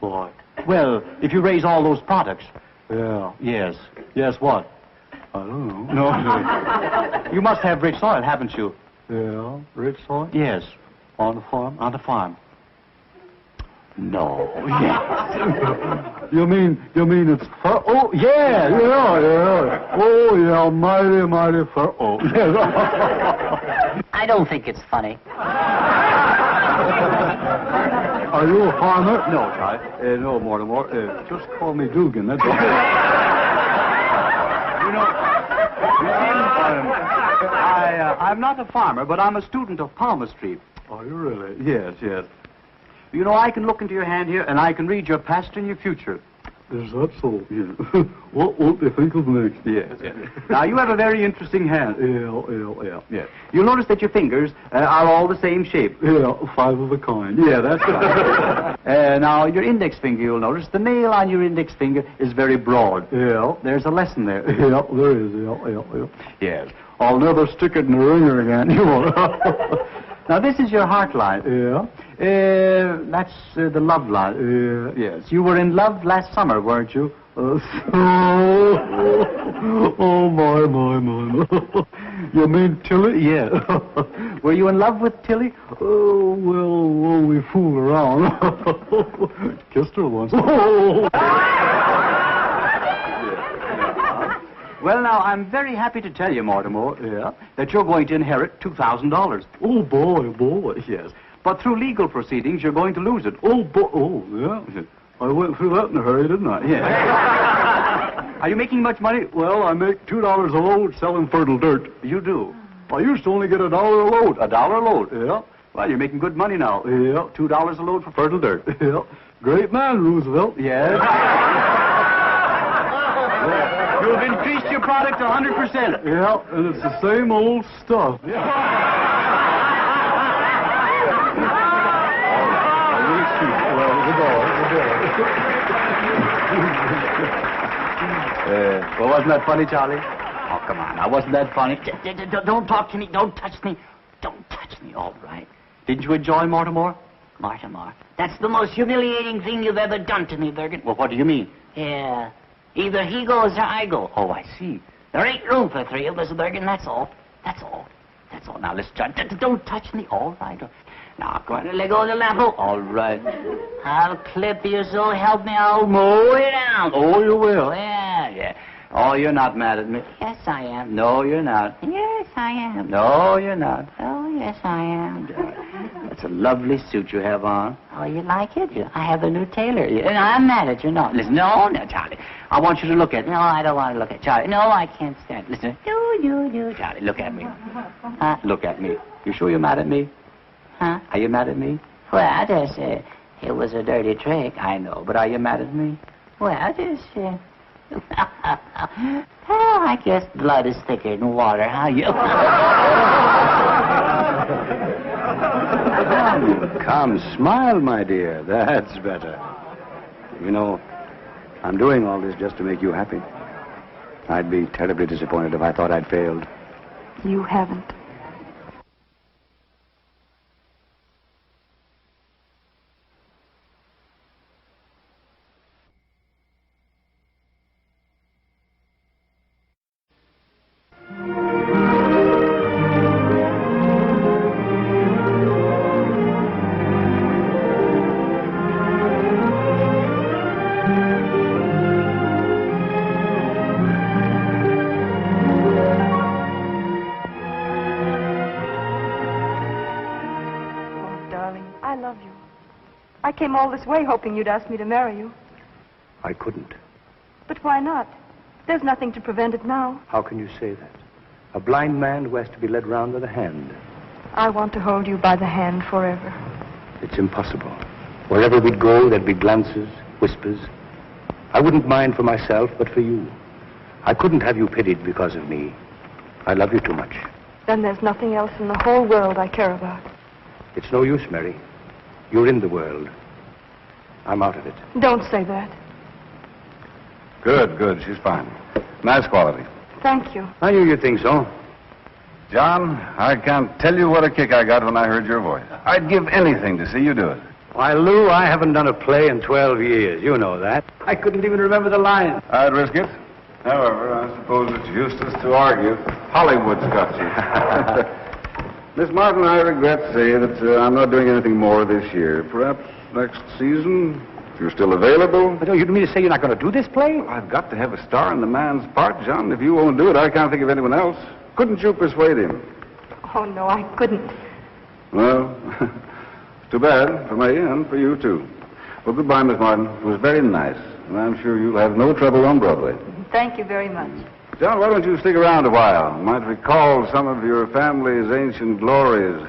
Why? Well, if you raise all those products. Yeah. Yes. Yes, what? I don't know. No. You must have rich soil, haven't you? Yeah, rich soil? Yes. On the farm? On the farm. No. Yes. You mean it's fur? Oh, yeah. Oh, yeah, mighty fur. Oh. I don't think it's funny. Are you a farmer? No, Charlie. No, Mortimer. Just call me Dugan, that's all. I'm not a farmer, but I'm a student of palmistry. Are you really? Yes. You know, I can look into your hand here, and I can read your past and your future. Is that so? Yeah. What will they think of next? Yes. Now, you have a very interesting hand. Yeah. You'll notice that your fingers are all the same shape. Yeah, 5 of a kind. Yeah, that's right. Now, your index finger, you'll notice, the nail on your index finger is very broad. Yeah. There's a lesson there. Yeah, there is. Yeah. Yes. I'll never stick it in the ringer again. You won't. Now, this is your heart line. Yeah. That's the love line. Yes. You were in love last summer, weren't you? Oh, my. You mean Tilly? Yeah. Were you in love with Tilly? Oh, well, we fool around. Kissed her once. Well, now, I'm very happy to tell you, Mortimer, that you're going to inherit $2,000. Oh, boy, yes. But through legal proceedings, you're going to lose it. Oh, boy, yeah. I went through that in a hurry, didn't I? Yeah. Are you making much money? Well, I make $2 a load selling fertile dirt. You do? I used to only get $1 a load. $1 a load, yeah. Well, you're making good money now. Yeah, $2 a load for fertile dirt. Yeah. Great man, Roosevelt. Yes. You've increased your product 100%. Yeah, and it's the same old stuff. Yeah. Well, wasn't that funny, Charlie? Oh, come on. Now, wasn't that funny? Don't talk to me. Don't touch me. Don't touch me, all right. Didn't you enjoy Mortimer? Mortimer. That's the most humiliating thing you've ever done to me, Bergen. Well, what do you mean? Yeah. Either he goes or I go. Oh, I see. There ain't room for three of us, Bergen. That's all. That's all. That's all. Now, let's try. Don't touch me. All right. Now, I'm going to let go of the lamp. All right. I'll clip you, so help me. I'll mow you down. Oh, you will. Yeah. Oh, you're not mad at me. Yes, I am. No, you're not. Yes, I am. No, you're not. Oh, yes, I am. That's a lovely suit you have on. Oh, you like it? I have a new tailor. I'm mad at you. No, listen. No, Charlie. I want you to look at it. No, I don't want to look at Charlie. No, I can't stand it. Listen. No. Charlie, look at me. Look at me. You sure you're mad at me? Huh? Are you mad at me? Well, I just it was a dirty trick. I know, but are you mad at me? Well, I just well, I guess blood is thicker than water. How you? Come, smile, my dear. That's better. You know, I'm doing all this just to make you happy. I'd be terribly disappointed if I thought I'd failed. You haven't. I came all this way hoping you'd ask me to marry you. I couldn't. But why not? There's nothing to prevent it now. How can you say that? A blind man who has to be led round with a hand. I want to hold you by the hand forever. It's impossible. Wherever we'd go, there'd be glances, whispers. I wouldn't mind for myself, but for you. I couldn't have you pitied because of me. I love you too much. Then there's nothing else in the whole world I care about. It's no use, Mary. You're in the world. I'm out of it. Don't say that. Good. She's fine. Nice quality. Thank you. I knew you'd think so. John, I can't tell you what a kick I got when I heard your voice. I'd give anything to see you do it. Why, Lou, I haven't done a play in 12 years. You know that. I couldn't even remember the line. I'd risk it. However, I suppose it's useless to argue. Hollywood's got you. Miss Martin, I regret to say that I'm not doing anything more this year. Perhaps next season, if you're still available. But you don't mean to say you're not going to do this play? Well, I've got to have a star in the man's part, John. If you won't do it, I can't think of anyone else. Couldn't you persuade him? Oh, no, I couldn't. Well, it's too bad for me and for you, too. Well, goodbye, Miss Martin. It was very nice, and I'm sure you'll have no trouble on Broadway. Thank you very much. John, why don't you stick around a while? You might recall some of your family's ancient glories.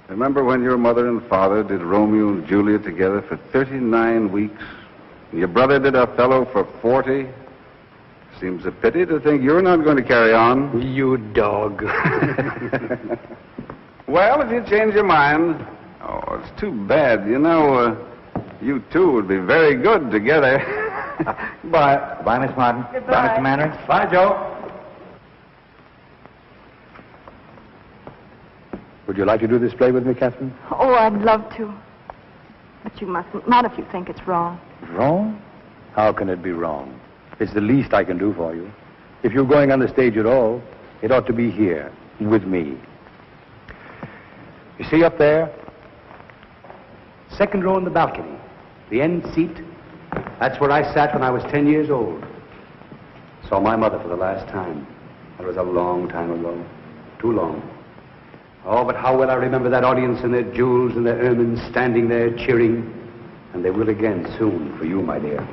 Remember when your mother and father did Romeo and Juliet together for 39 weeks? And your brother did Othello for 40? Seems a pity to think you're not going to carry on. You dog. Well, if you change your mind... Oh, it's too bad. You know, you two would be very good together. Goodbye. Goodbye, Miss Martin. Goodbye. Bye, Mr. Manners. Bye, Joe. Would you like to do this play with me, Catherine? Oh, I'd love to. But you mustn't. Not if you think it's wrong. Wrong? How can it be wrong? It's the least I can do for you. If you're going on the stage at all, it ought to be here, with me. You see up there? Second row in the balcony. The end seat. That's where I sat when I was 10 years old. Saw my mother for the last time. That was a long time ago. Too long. Oh, but how well I remember that audience in their jewels and their ermines standing there cheering. And they will again soon for you, my dear.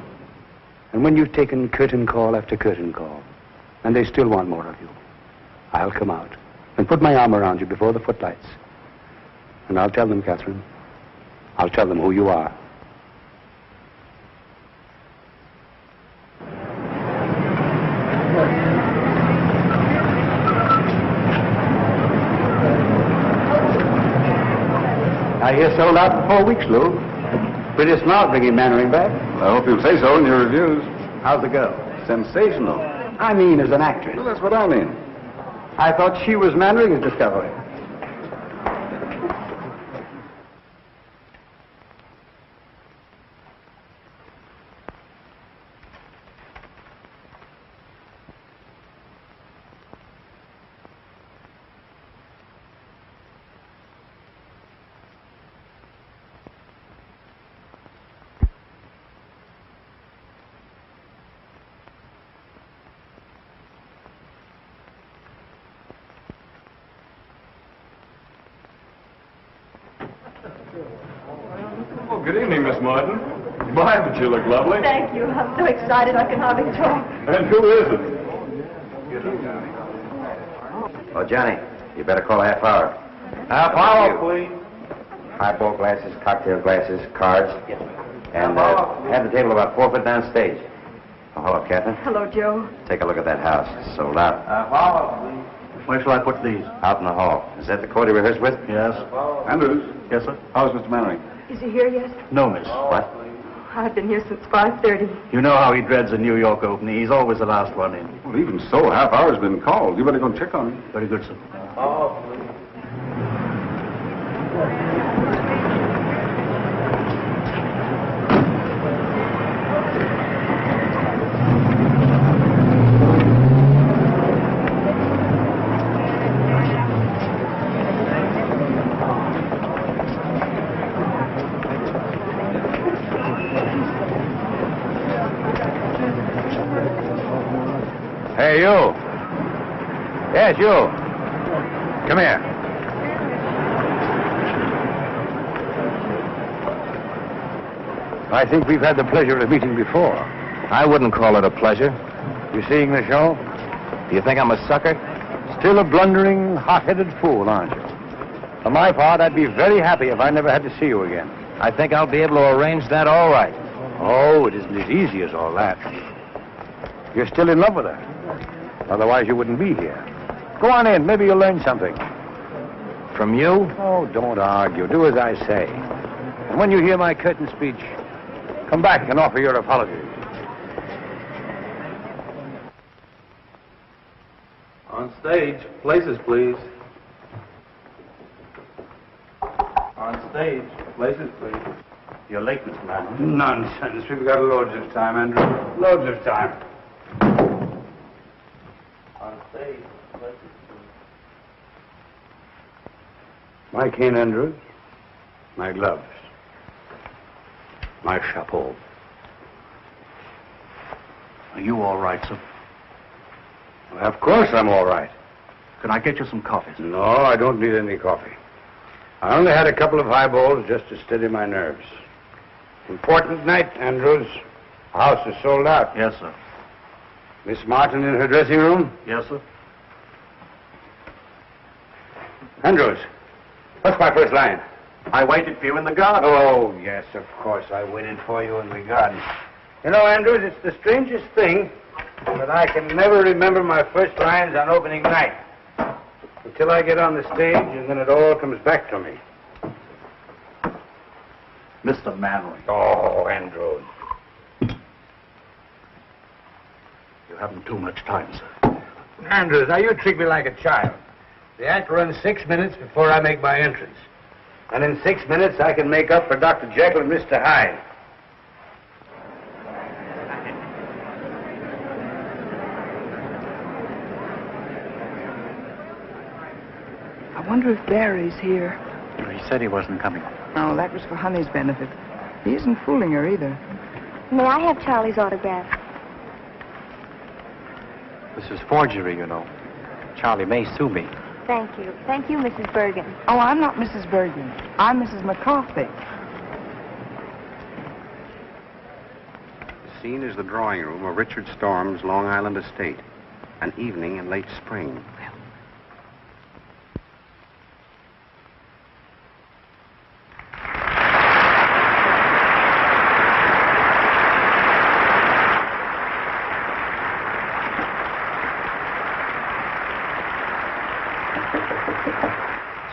And when you've taken curtain call after curtain call, and they still want more of you, I'll come out and put my arm around you before the footlights. And I'll tell them, Catherine, I'll tell them who you are. I hear sold out for 4 weeks, Lou. Pretty smart bringing Mannering back. I hope you'll say so in your reviews. How's the girl? Sensational. I mean, as an actress. Well, that's what I mean. I thought she was Mannering's discovery. Oh, good evening, Miss Martin. My, but you look lovely. Thank you. I'm so excited I can hardly talk. And who is it? Oh, Johnny, you better call a half hour. Half hour, please. Highball glasses, cocktail glasses, cards. And have the table about 4 foot down stage. Oh, hello, Catherine. Hello, Joe. Take a look at that house. It's sold out. Half hour, please. Where shall I put these? Out in the hall. Is that the court he rehearsed with? Yes. Andrews. Yes, sir? How's Mr. Mannering? Is he here yet? No, miss. What? I've been here since 5:30. You know how he dreads a New York opening. He's always the last one in. Well, even so, a half hour's been called. You better go check on him. Very good, sir. Oh, please. Hey, you. Yes, you. Come here. I think we've had the pleasure of meeting before. I wouldn't call it a pleasure. You seeing the show? Do you think I'm a sucker? Still a blundering, hot-headed fool, aren't you? For my part, I'd be very happy if I never had to see you again. I think I'll be able to arrange that all right. Oh, it isn't as easy as all that. You're still in love with her. Otherwise, you wouldn't be here. Go on in. Maybe you'll learn something. From you? Oh, don't argue. Do as I say. And when you hear my curtain speech, come back and offer your apologies. On stage. Places, please. On stage. Places, please. You're late, Mr. Manning. Nonsense. We've got loads of time, Andrew. Loads of time. On stage. Places, please. My cane, Andrews. My gloves. My chapeau. Are you all right, sir? Well, of course I'm all right. Can I get you some coffee, sir? No, I don't need any coffee. I only had a couple of highballs just to steady my nerves. Important night, Andrews. The house is sold out. Yes, sir. Miss Martin in her dressing room? Yes, sir. Andrews, what's my first line? I waited for you in the garden. Oh, yes, of course. I waited for you in the garden. You know, Andrews, it's the strangest thing, but I can never remember my first lines on opening night. Until I get on the stage, and then it all comes back to me. Mr. Mannering. Oh, Andrews. You haven't too much time, sir. Andrews, now you treat me like a child. The act runs 6 minutes before I make my entrance. And in 6 minutes, I can make up for Dr. Jekyll and Mr. Hyde. I wonder if Barry's here. He said he wasn't coming. Oh, that was for Honey's benefit. He isn't fooling her either. May I have Charlie's autograph? This is forgery, you know. Charlie may sue me. Thank you. Thank you, Mrs. Bergen. Oh, I'm not Mrs. Bergen. I'm Mrs. McCarthy. The scene is the drawing room of Richard Storm's Long Island estate. An evening in late spring.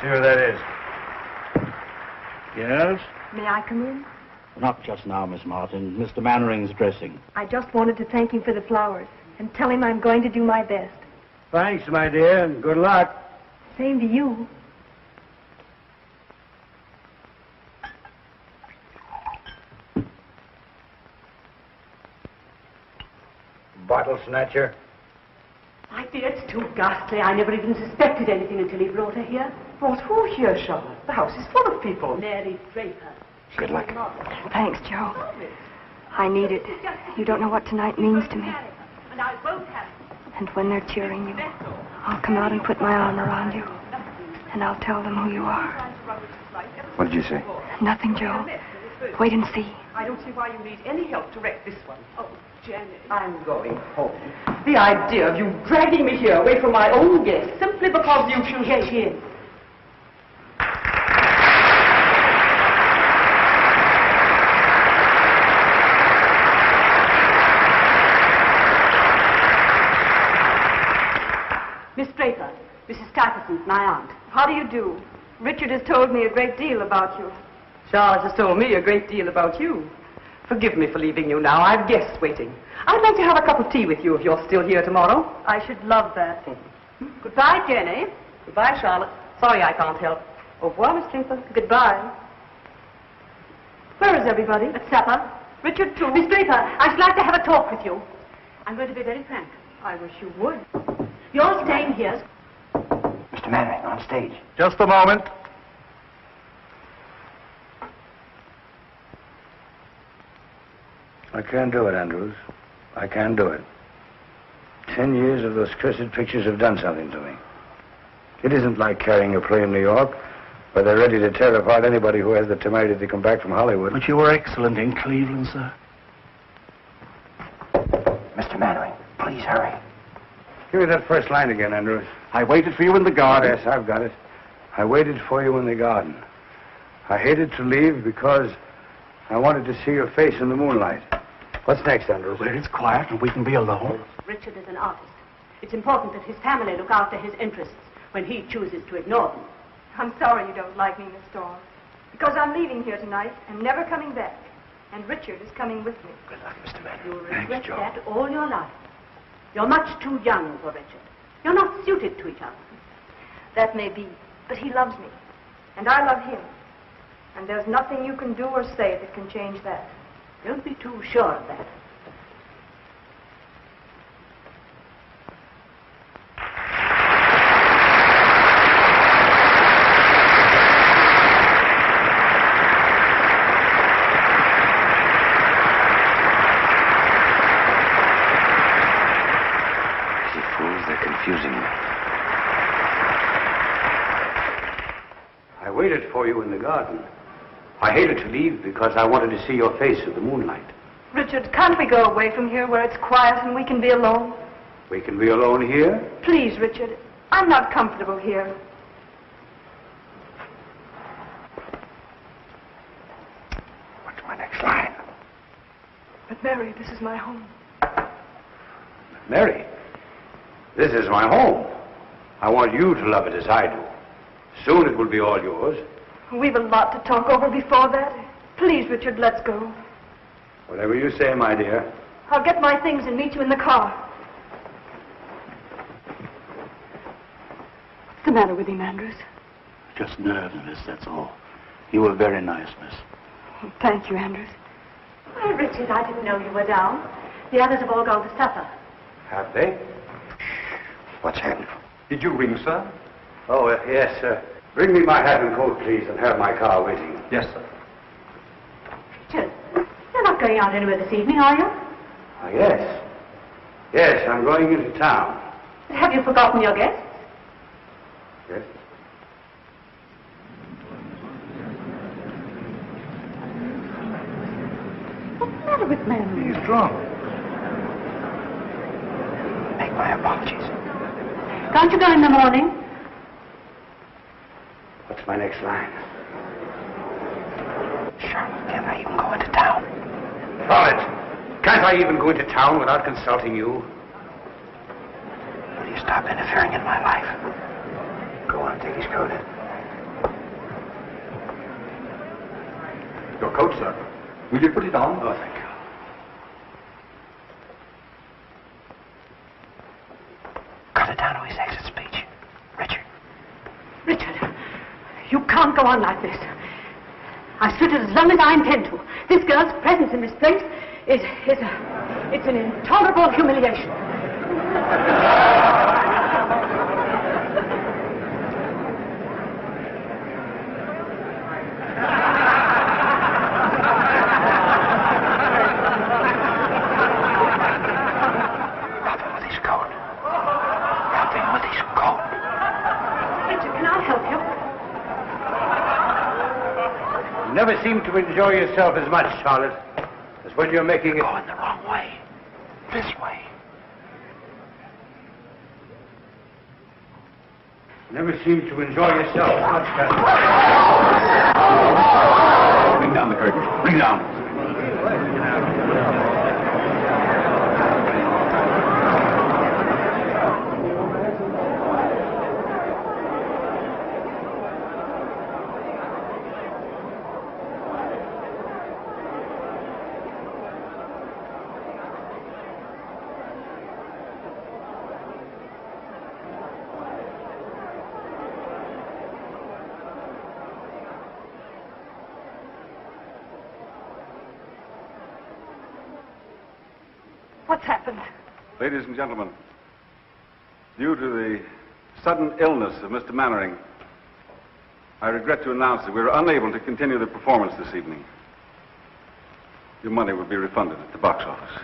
See where that is. Yes? May I come in? Not just now, Miss Martin. Mr. Mannering's dressing. I just wanted to thank him for the flowers and tell him I'm going to do my best. Thanks, my dear, and good luck. Same to you. Bottle snatcher. My dear, it's too ghastly. I never even suspected anything until he brought her here. Brought who here, Charlotte? The house is full of people. Mary Draper. Good luck. Thanks, Joe. I need it. You don't know what tonight means to me. And I won't have it. And when they're cheering you, I'll come out and put my arm around you. And I'll tell them who you are. What did you say? Nothing, Joe. Wait and see. I don't see why you need any help to wreck this one. Oh, Jenny. I'm going home. The idea of you dragging me here away from my own guests simply because you should get in. Miss Draper, Mrs. Stuyvesant, my aunt. How do you do? Richard has told me a great deal about you. Charles has told me a great deal about you. Forgive me for leaving you now. I've guests waiting. I'd like to have a cup of tea with you if you're still here tomorrow. I should love that. Goodbye, Jenny. Goodbye, Charlotte. Sorry I can't help. Au revoir, Miss Draper. Goodbye. Where is everybody? At supper. Richard, too. Miss Draper, I should like to have a talk with you. I'm going to be very frank. I wish you would. You're staying here. Mr. Mannering, on stage. Just a moment. I can't do it, Andrews. I can't do it. 10 years of those cursed pictures have done something to me. It isn't like carrying a play in New York, where they're ready to tear apart anybody who has the temerity to come back from Hollywood. But you were excellent in Cleveland, sir. Mr. Mannering, please hurry. Give me that first line again, Andrews. I waited for you in the garden. Yes, I've got it. I waited for you in the garden. I hated to leave because I wanted to see your face in the moonlight. What's next, Andrews? Where it's quiet and we can be alone. Richard is an artist. It's important that his family look after his interests when he chooses to ignore them. I'm sorry you don't like me, Miss Storm. Because I'm leaving here tonight and never coming back. And Richard is coming with me. Good luck, Mr. Mannering. You'll regret that all your life. You're much too young for Richard. You're not suited to each other. That may be, but he loves me. And I love him. And there's nothing you can do or say that can change that. Don't be too sure of that. You fools, they're confusing me. I waited for you in the garden. I hated to leave because I wanted to see your face in the moonlight. Richard, can't we go away from here where it's quiet and we can be alone? We can be alone here. Please, Richard. I'm not comfortable here. What's my next line? But, Mary, this is my home. Mary, this is my home. I want you to love it as I do. Soon it will be all yours. We've a lot to talk over before that. Please, Richard, let's go. Whatever you say, my dear. I'll get my things and meet you in the car. What's the matter with him, Andrews? Just nerves, miss, that's all. You were very nice, miss. Well, thank you, Andrews. Oh, Richard, I didn't know you were down. The others have all gone to supper. Have they? What's happened? Did you ring, sir? Oh, yes, sir. Bring me my hat and coat, please, and have my car waiting. Yes, sir. Richard, you're not going out anywhere this evening, are you? Yes. Yes, I'm going into town. Have you forgotten your guests? Yes? What's the matter with Mary? He's drunk. Make my apologies. Can't you go in the morning? What's my next line? Charlotte, can I even go into town? Charlotte, can't I even go into town without consulting you? Will you stop interfering in my life? Go on, take his coat. Your coat, sir. Will you put it on? Oh, thank you. Cut it down to his exit speech. Richard. Richard, you can't go on like this. I stood it as long as I intend to. This girl's presence in this place it's an intolerable humiliation. You never seem to enjoy yourself as much, Charlotte, as when you're making it... Going the wrong way. This way. You never seem to enjoy yourself as much, Catherine. Bring down the curtain. Bring down. What's happened? Ladies and gentlemen, due to the sudden illness of Mr. Mannering, I regret to announce that we are unable to continue the performance this evening. Your money will be refunded at the box office.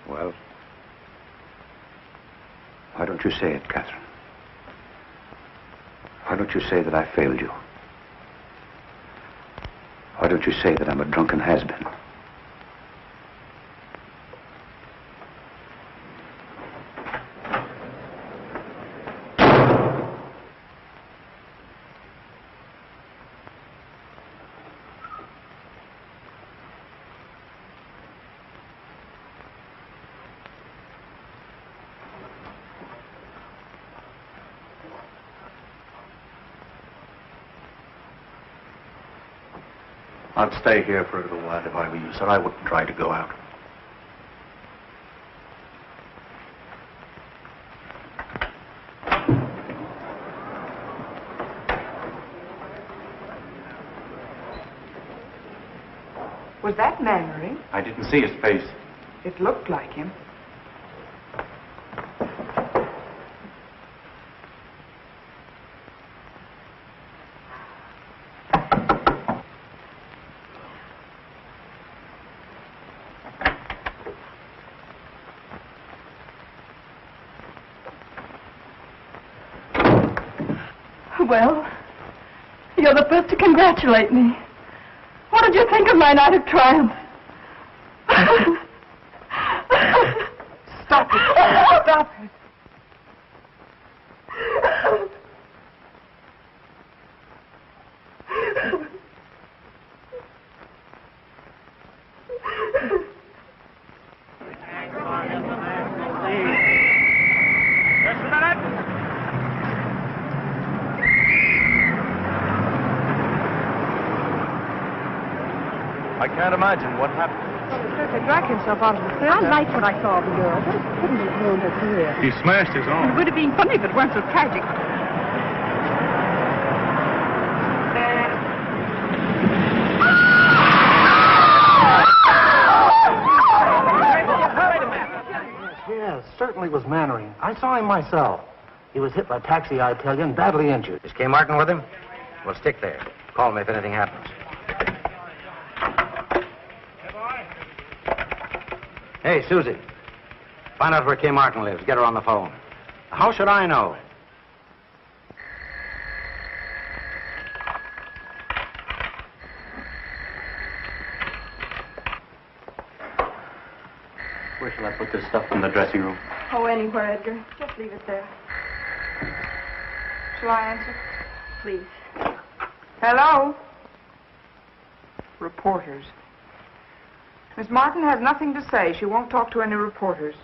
Well, why don't you say it, Catherine? Why don't you say that I failed you? Why don't you say that I'm a drunken has-been? I'd stay here for a little while if I were you, sir. I wouldn't try to go out. Was that Mannering? I didn't see his face. It looked like him. Well, you're the first to congratulate me. What did you think of my night of triumph? Stop it. Stop it. I can't imagine what happened. He dragged himself out of the theater. I liked what I saw of the girl, but it couldn't have ruined her career. He smashed his It arm. would have been funny if it weren't so tragic. Yes, certainly was Mannering. I saw him myself. He was hit by a taxi, I tell you, and badly injured. Is Kay Martin with him? Well, stick there. Call me if anything happens. Hey, Susie. Find out where Kay Martin lives. Get her on the phone. How should I know? Where shall I put this stuff in the dressing room? Oh, anywhere, Edgar. Just leave it there. Shall I answer? Please. Hello? Reporters. Miss Martin has nothing to say. She won't talk to any reporters.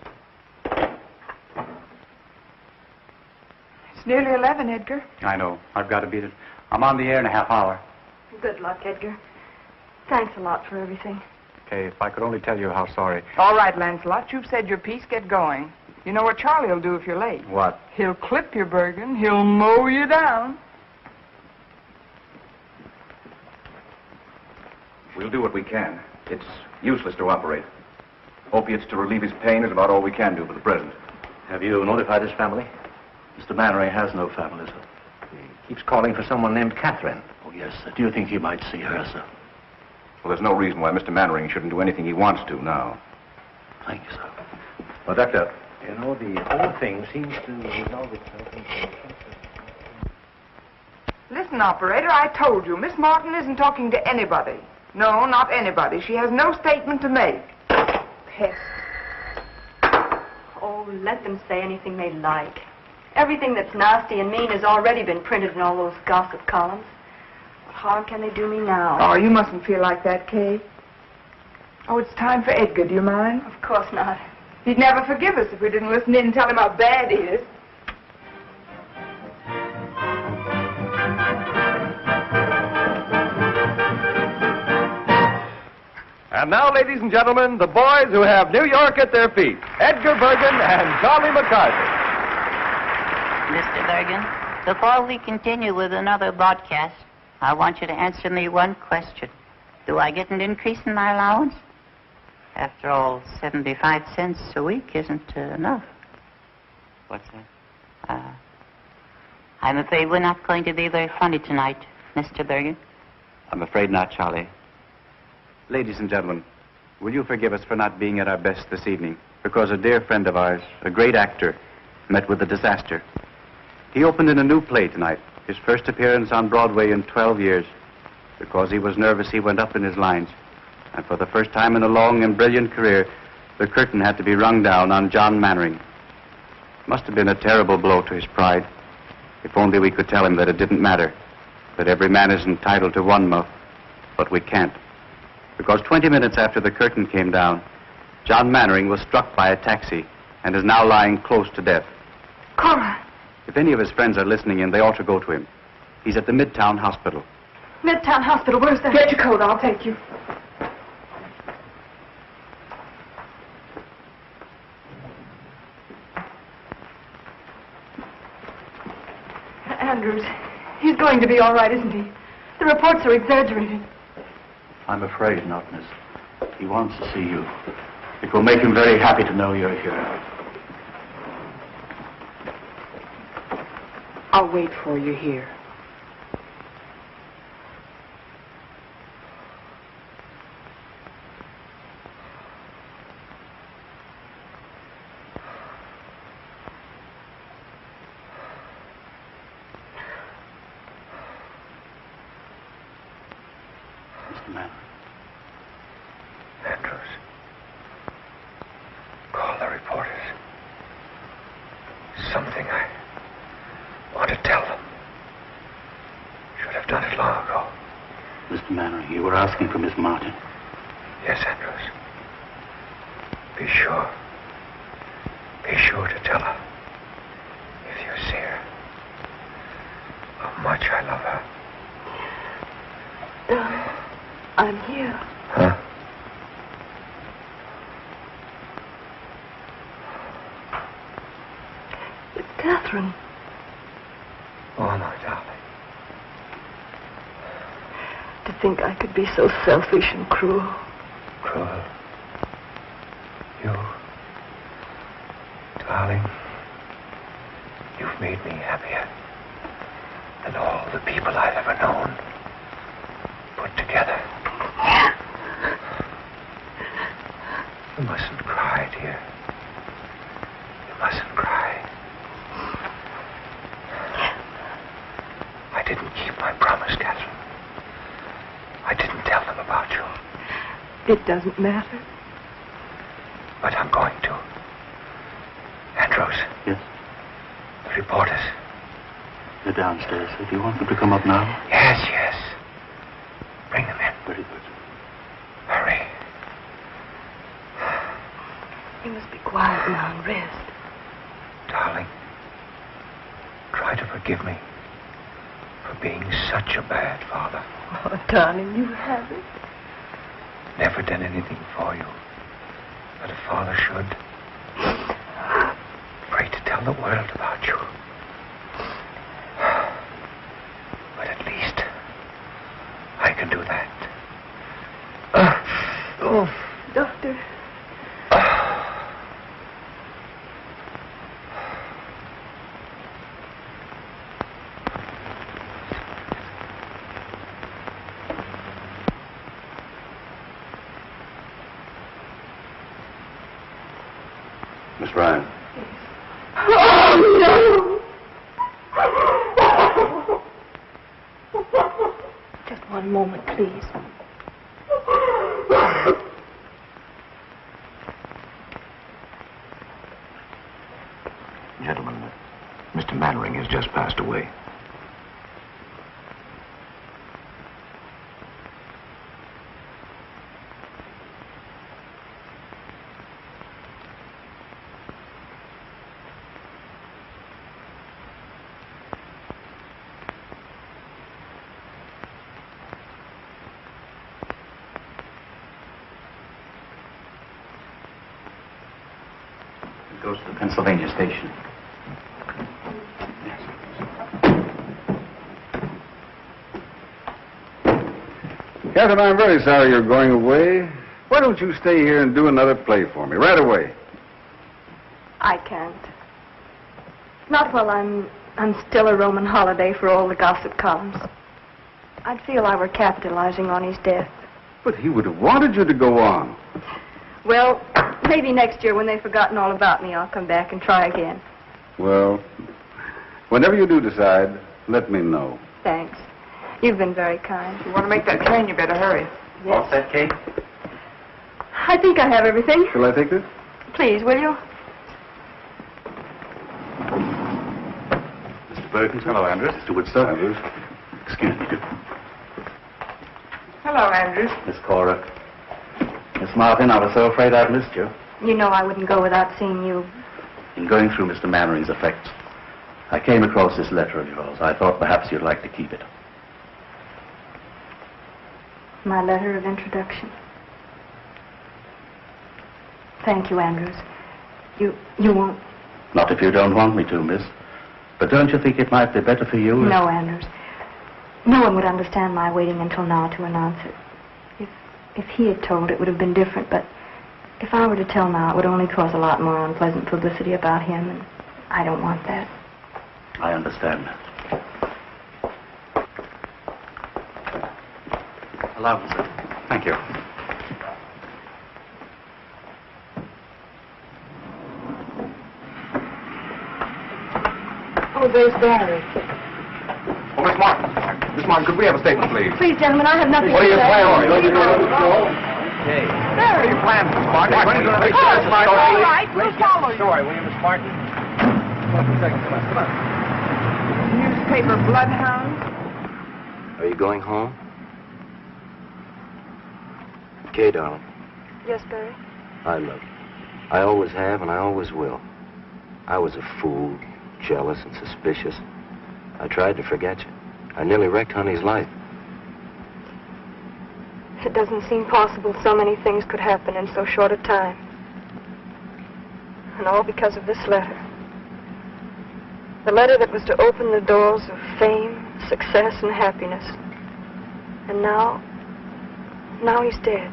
It's nearly 11, Edgar. I know. I've got to beat it. I'm on the air in a half hour. Good luck, Edgar. Thanks a lot for everything. Okay, if I could only tell you how sorry. All right, Lancelot, you've said your piece. Get going. You know what Charlie will do if you're late. What? He'll clip you, Bergen. He'll mow you down. We'll do what we can. It's useless to operate. Opiates to relieve his pain is about all we can do for the present. Have you notified his family? Mr. Mannering has no family, sir. He keeps calling for someone named Catherine. Oh, yes, sir. Do you think he might see her, sir? Well, there's no reason why Mr. Mannering shouldn't do anything he wants to now. Thank you, sir. Well, Doctor, You know, the whole thing seems to resolve itself into... Listen, operator, I told you, Miss Martin isn't talking to anybody. No, not anybody. She has no statement to make. Pest. Oh, let them say anything they like. Everything that's nasty and mean has already been printed in all those gossip columns. What harm can they do me now? Oh, you mustn't feel like that, Kay. Oh, it's time for Edgar. Do you mind? Of course not. He'd never forgive us if we didn't listen in and tell him how bad he is. And now, ladies and gentlemen, the boys who have New York at their feet, Edgar Bergen and Charlie McCarthy. Mr. Bergen, before we continue with another broadcast, I want you to answer me one question. Do I get an increase in my allowance? After all, 75 cents a week isn't enough. What's that? I'm afraid we're not going to be very funny tonight, Mr. Bergen. I'm afraid not, Charlie. Ladies and gentlemen, will you forgive us for not being at our best this evening? Because a dear friend of ours, a great actor, met with a disaster. He opened in a new play tonight, his first appearance on Broadway in 12 years. Because he was nervous, he went up in his lines. And for the first time in a long and brilliant career, the curtain had to be rung down on John Mannering. It must have been a terrible blow to his pride. If only we could tell him that it didn't matter, that every man is entitled to one muff, but we can't. Because 20 minutes after the curtain came down, John Mannering was struck by a taxi and is now lying close to death. Cora! If any of his friends are listening in, they ought to go to him. He's at the Midtown Hospital. Midtown Hospital, where's that? Get your coat, I'll take you. Andrews, he's going to be all right, isn't he? The reports are exaggerated. I'm afraid not, miss. He wants to see you. It will make him very happy to know you're here. I'll wait for you here. Mr. Mannering. Andrews, call the reporters. Something I want to tell them. Should have done it long ago. Mr. Mannering, you were asking for Miss Martin. Yes, Andrews. Be sure. Be sure to tell her. If you see her, how much I love her. Darling, I'm here. Huh? Catherine. Oh, my darling. To think I could be so selfish and cruel. Cruel. You. Darling. You've made me happier than all the people I've ever known put together. You mustn't cry, dear. You mustn't cry. I didn't keep my promise, Catherine. I didn't tell them about you. It doesn't matter. But I'm going to. Andrews. Yes? The reporters. They're downstairs. Do you want them to come up now? Yes, yes. Bring them in. Very good. Hurry. You must be quiet now and rest. Darling, try to forgive me for being such a bad father. Oh, darling, you haven't. Never done anything for you that a father should. Afraid to tell the world about you. But at least I can do that. Doctor. Miss Ryan. Oh, no! Just one moment, please. Gentlemen, Mr. Mannering has just passed away. It goes to the Pennsylvania station. Catherine, I'm very sorry you're going away. Why don't you stay here and do another play for me, right away? I can't. Not while I'm still a Roman holiday for all the gossip columns. I'd feel I were capitalizing on his death. But he would have wanted you to go on. Well, maybe next year when they've forgotten all about me, I'll come back and try again. Well, whenever you do decide, let me know. Thanks. You've been very kind. If you want to make that train, you better hurry. Yes. All set, Kate? I think I have everything. Shall I take this? Please, will you? Mr. Perkins. Hello, Andrews. Mr. Woodstock. Andrews. Excuse me. Hello, Andrews. Miss Cora. Miss Martin, I was so afraid I'd missed you. You know I wouldn't go without seeing you. In going through Mr. Mannering's effects, I came across this letter of yours. I thought perhaps you'd like to keep it. My letter of introduction. Thank you, Andrews. You won't... Not if you don't want me to, miss. But don't you think it might be better for you? No, Andrews. No one would understand my waiting until now to announce it. If he had told, it would have been different, but if I were to tell now, it would only cause a lot more unpleasant publicity about him, and I don't want that. I understand. Allow me, sir. Thank you. Oh, there's Barry. Oh, Miss Martin. Miss Martin, could we have a statement, please? Please, gentlemen, I have nothing What to are your say. plans? Barry. What are your plans, Miss Martin? When are you going to make Oh, all right, we'll follow you. Sorry, will you, Miss Martin? Come on. Newspaper bloodhound. Are you going home? Kay, darling, Yes, Barry? I love you. I always have, and I always will. I was a fool, jealous and suspicious. I tried to forget you. I nearly wrecked Honey's life. It doesn't seem possible so many things could happen in so short a time. And all because of this letter. The letter that was to open the doors of fame, success, and happiness. And now he's dead.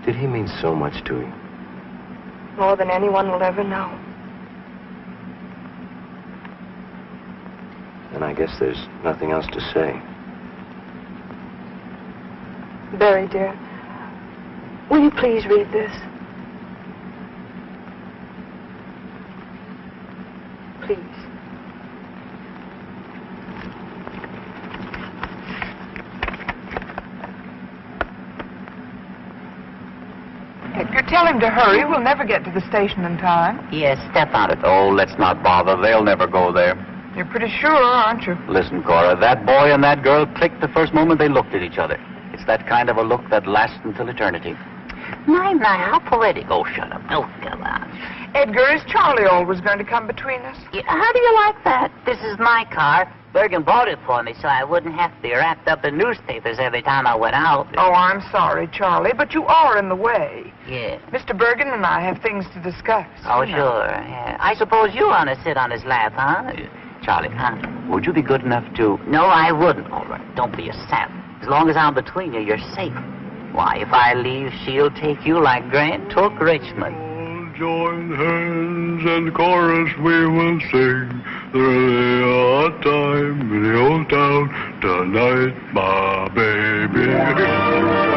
Did he mean so much to you? More than anyone will ever know. And I guess there's nothing else to say. Barry, dear, will you please read this? Please. Edgar, tell him to hurry. We'll never get to the station in time. Yes, step on it. Oh, let's not bother. They'll never go there. You're pretty sure, aren't you? Listen, Cora, that boy and that girl clicked the first moment they looked at each other. It's that kind of a look that lasts until eternity. My, how poetic. Oh, shut up. Oh, come on. Edgar, is Charlie always going to come between us? Yeah, how do you like that? This is my car. Bergen bought it for me so I wouldn't have to be wrapped up in newspapers every time I went out. Oh, I'm sorry, Charlie, but you are in the way. Yeah. Mr. Bergen and I have things to discuss. Oh, sure. Yeah. I suppose you want to sit on his lap, huh? Charlie, would you be good enough to... No, I wouldn't. All right, don't be a sap. As long as I'm between you, you're safe. Why, if I leave, she'll take you like Grant took Richmond. Join hands and chorus we will sing. There's a time in the old town tonight, my baby.